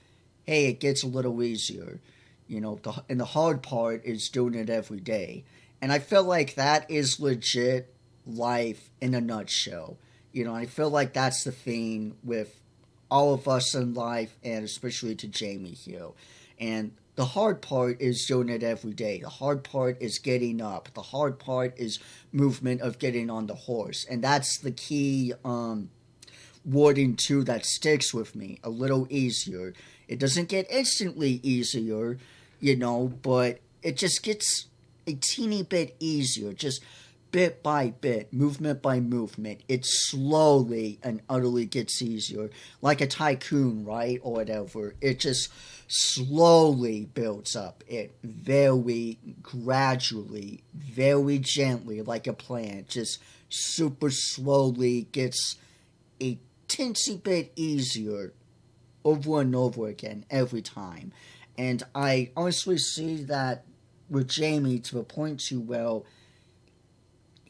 hey, it gets a little easier. You know, and the hard part is doing it every day. And I feel like that is legit life in a nutshell. You know, I feel like that's the thing with all of us in life, and especially to Jamie here. And the hard part is doing it every day. The hard part is getting up. The hard part is movement of getting on the horse. And that's the key wording too that sticks with me. A little easier. It doesn't get instantly easier, you know, but it just gets a teeny bit easier. Just bit by bit, movement by movement. It slowly and utterly gets easier. Like a tycoon, right? Or whatever. It just slowly builds up. It very gradually, very gently, like a plant, just super slowly gets a teensy bit easier over and over again every time. And I honestly see that with Jamie to the point to, well,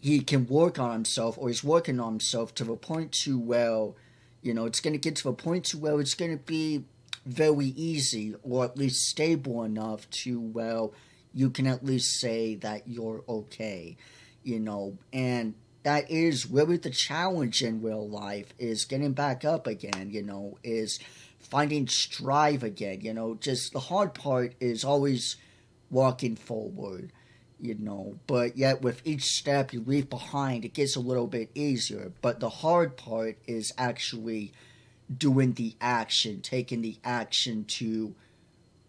he can work on himself, or he's working on himself to the point to, well, you know, it's going to get to the point to where it's going to be very easy, or at least stable enough to, well, you can at least say that you're okay, you know. And that is really the challenge in real life, is getting back up again, you know, is finding strive again, you know. Just the hard part is always walking forward, you know, but yet with each step you leave behind, it gets a little bit easier. But the hard part is actually doing the action, taking the action to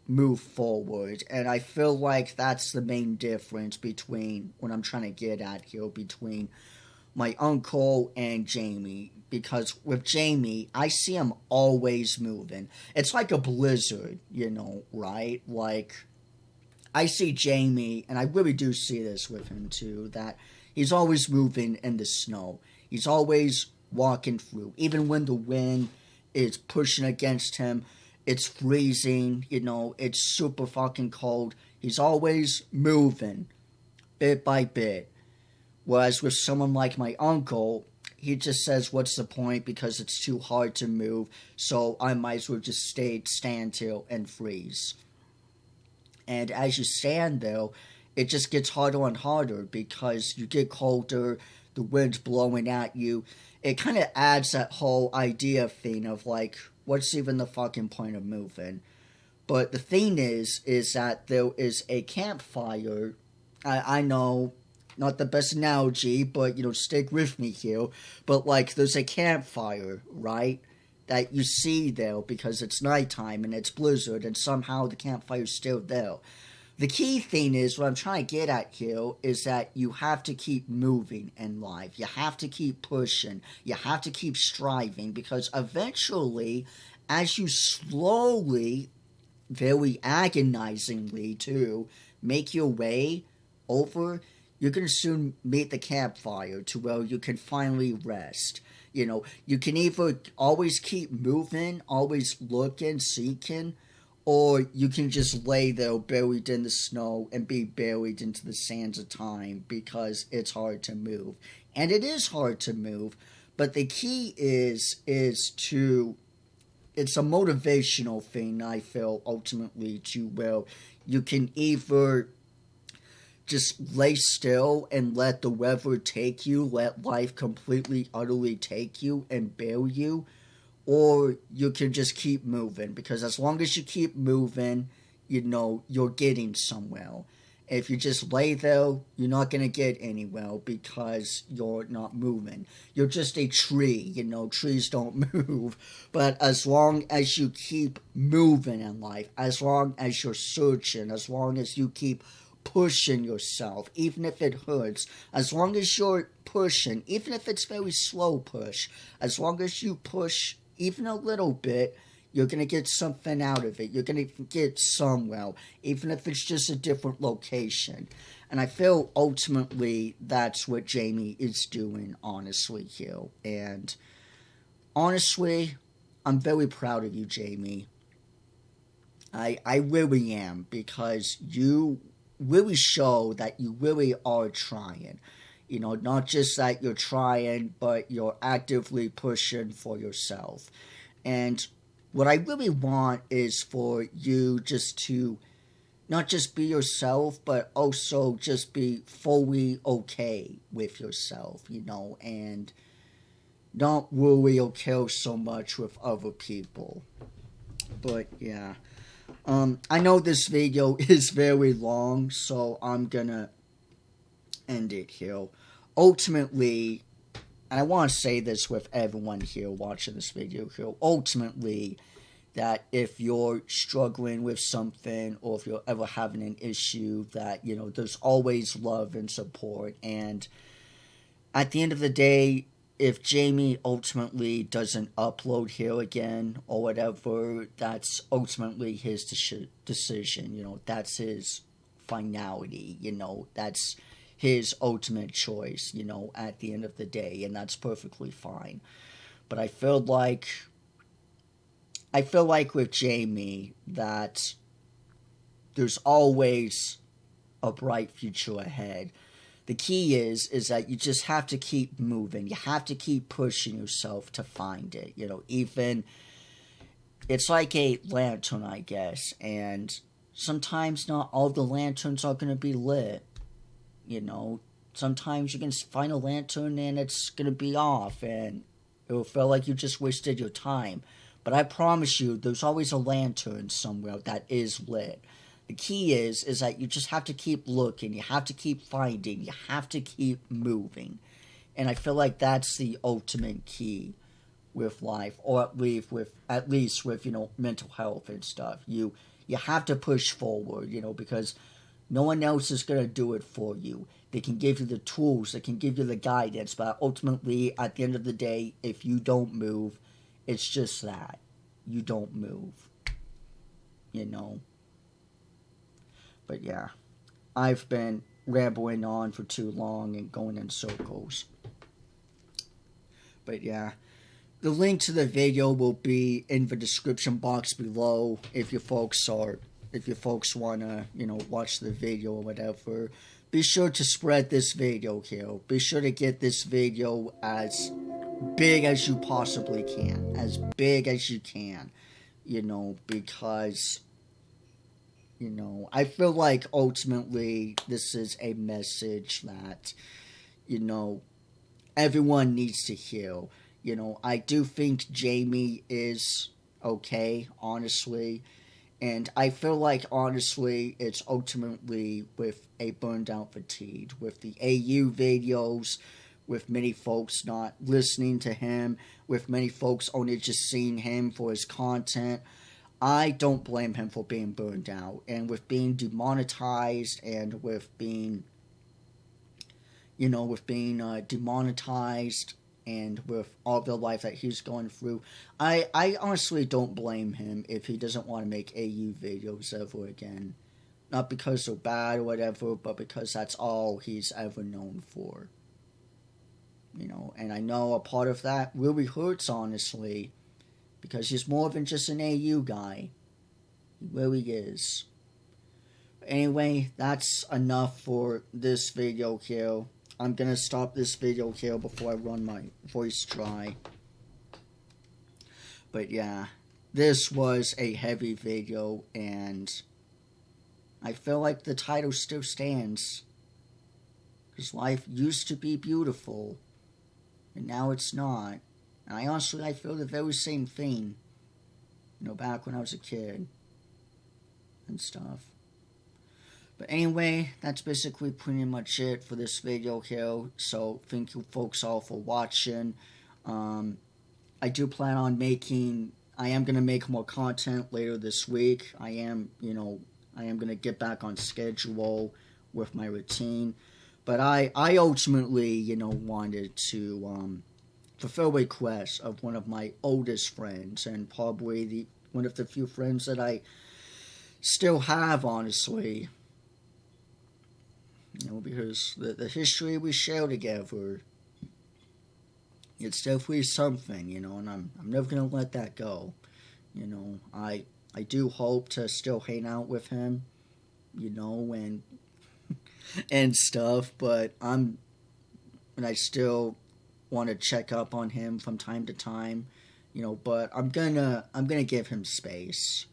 move forward. And I feel like that's the main difference between what I'm trying to get at here, between my uncle and Jamie. Because with Jamie, I see him always moving. It's like a blizzard, you know, right? Like, I see Jamie, and I really do see this with him too, that he's always moving in the snow. He's always walking through. Even when the wind is pushing against him, it's freezing, you know, it's super fucking cold. He's always moving, bit by bit. Whereas with someone like my uncle, he just says, what's the point, because it's too hard to move, so I might as well just stand still and freeze. And as you stand there, it just gets harder and harder because you get colder, the wind's blowing at you. It kind of adds that whole idea thing of like, what's even the fucking point of moving? But the thing is that there is a campfire. I know, not the best analogy, but, stick with me here. But, like, there's a campfire, right, that you see there because it's nighttime and it's blizzard and somehow the campfire's still there. The key thing is, what I'm trying to get at here, is that you have to keep moving in life. You have to keep pushing. You have to keep striving, because eventually, as you slowly, very agonizingly too, make your way over, you're going to soon meet the campfire to where you can finally rest. You can either always keep moving, always looking, seeking, or you can just lay there buried in the snow and be buried into the sands of time because it's hard to move. And it is hard to move, but the key is to, it's a motivational thing, I feel, ultimately, to where you can either just lay still and let the weather take you, let life completely, utterly take you and bury you, or you can just keep moving, because as long as you keep moving, you're getting somewhere. If you just lay there, you're not going to get anywhere because you're not moving. You're just a tree, trees don't move. But as long as you keep moving in life, as long as you're searching, as long as you keep pushing yourself, even if it hurts, as long as you're pushing, even if it's very slow push, as long as you push even a little bit, you're going to get something out of it. You're going to get somewhere, even if it's just a different location. And I feel ultimately that's what Jamie is doing, honestly, here. And honestly, I'm very proud of you, Jamie. I really am, because you really show that you really are trying. Not just that you're trying, but you're actively pushing for yourself. And what I really want is for you just to not just be yourself, but also just be fully okay with yourself, and not worry or care so much with other people. But, yeah. I know this video is very long, so I'm gonna end it here. Ultimately, and I want to say this with everyone here watching this video here, ultimately, that if you're struggling with something, or if you're ever having an issue, that, there's always love and support. And at the end of the day, if Jamie ultimately doesn't upload here again or whatever, that's ultimately his decision. That's his finality. That's his ultimate choice, at the end of the day, and that's perfectly fine. But I feel like with Jamie that there's always a bright future ahead. The key is that you just have to keep moving. You have to keep pushing yourself to find it. Even, it's like a lantern, I guess, and sometimes not all the lanterns are going to be lit. Sometimes you can find a lantern and it's going to be off, and it'll feel like you just wasted your time. But I promise you, there's always a lantern somewhere that is lit. The key is that you just have to keep looking, you have to keep finding, you have to keep moving. And I feel like that's the ultimate key with life, or at least with mental health and stuff. You have to push forward, because no one else is going to do it for you. They can give you the tools, they can give you the guidance, but ultimately, at the end of the day, if you don't move, it's just that. You don't move. But yeah, I've been rambling on for too long and going in circles. But yeah, the link to the video will be in the description box below if you folks want to, watch the video or whatever. Be sure to spread this video here. Be sure to get this video as big as you possibly can. As big as you can. You know, because, you know, I feel like ultimately this is a message that, you know, everyone needs to hear. You know, I do think Jamie is okay, honestly. And I feel like, honestly, it's ultimately with a burned out fatigue. With the AU videos, with many folks not listening to him, with many folks only just seeing him for his content. I don't blame him for being burned out. And with being demonetized and with being, you know, with being demonetized and with all the life that he's going through, I honestly don't blame him if he doesn't want to make AU videos ever again. Not because they're bad or whatever, but because that's all he's ever known for. You know, and I know a part of that really hurts, honestly, because he's more than just an AU guy. He really is. Anyway, that's enough for this video here. I'm going to stop this video here before I run my voice dry. But yeah, this was a heavy video, and I feel like the title still stands. Because life used to be beautiful, and now it's not. And I honestly feel the very same thing, you know, back when I was a kid and stuff. But anyway, that's basically pretty much it for this video here. So thank you folks all for watching. I do plan on I am going to make more content later this week. I am going to get back on schedule with my routine. But I ultimately, you know, wanted to fulfill a request of one of my oldest friends, and probably one of the few friends that I still have, honestly. You know, because the history we share together, it's definitely something, you know, and I'm never going to let that go. You know, I do hope to still hang out with him, you know, and stuff, but I still want to check up on him from time to time, you know, but I'm gonna give him space.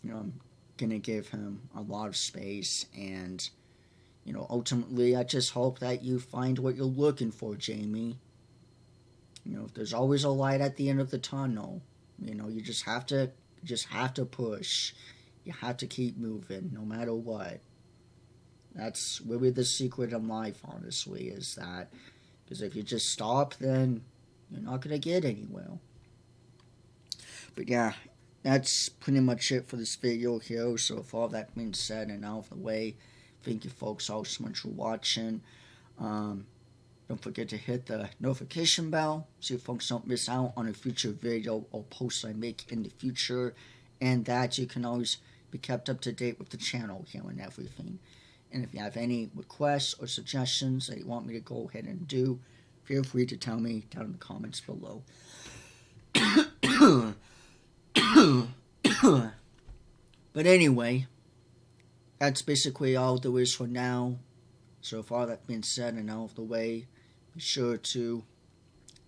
You know, I'm gonna give him a lot of space, and, you know, ultimately I just hope that you find what you're looking for, Jamie. You know, there's always a light at the end of the tunnel. You know, you just have to push. You have to keep moving, no matter what. That's really the secret of life, honestly, is that. Because if you just stop, then you're not going to get anywhere. But yeah, that's pretty much it for this video here. So with all that being said and out of the way, thank you folks all so much for watching. Don't forget to hit the notification bell so you folks don't miss out on a future video or post I make in the future. And that you can always be kept up to date with the channel here and everything. And if you have any requests or suggestions that you want me to go ahead and do, feel free to tell me down in the comments below. But anyway, that's basically all there is for now. So with all that being said and out of the way, be sure to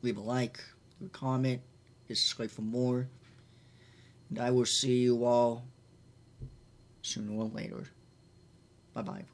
leave a like, leave a comment, hit subscribe for more. And I will see you all sooner or later. Bye-bye.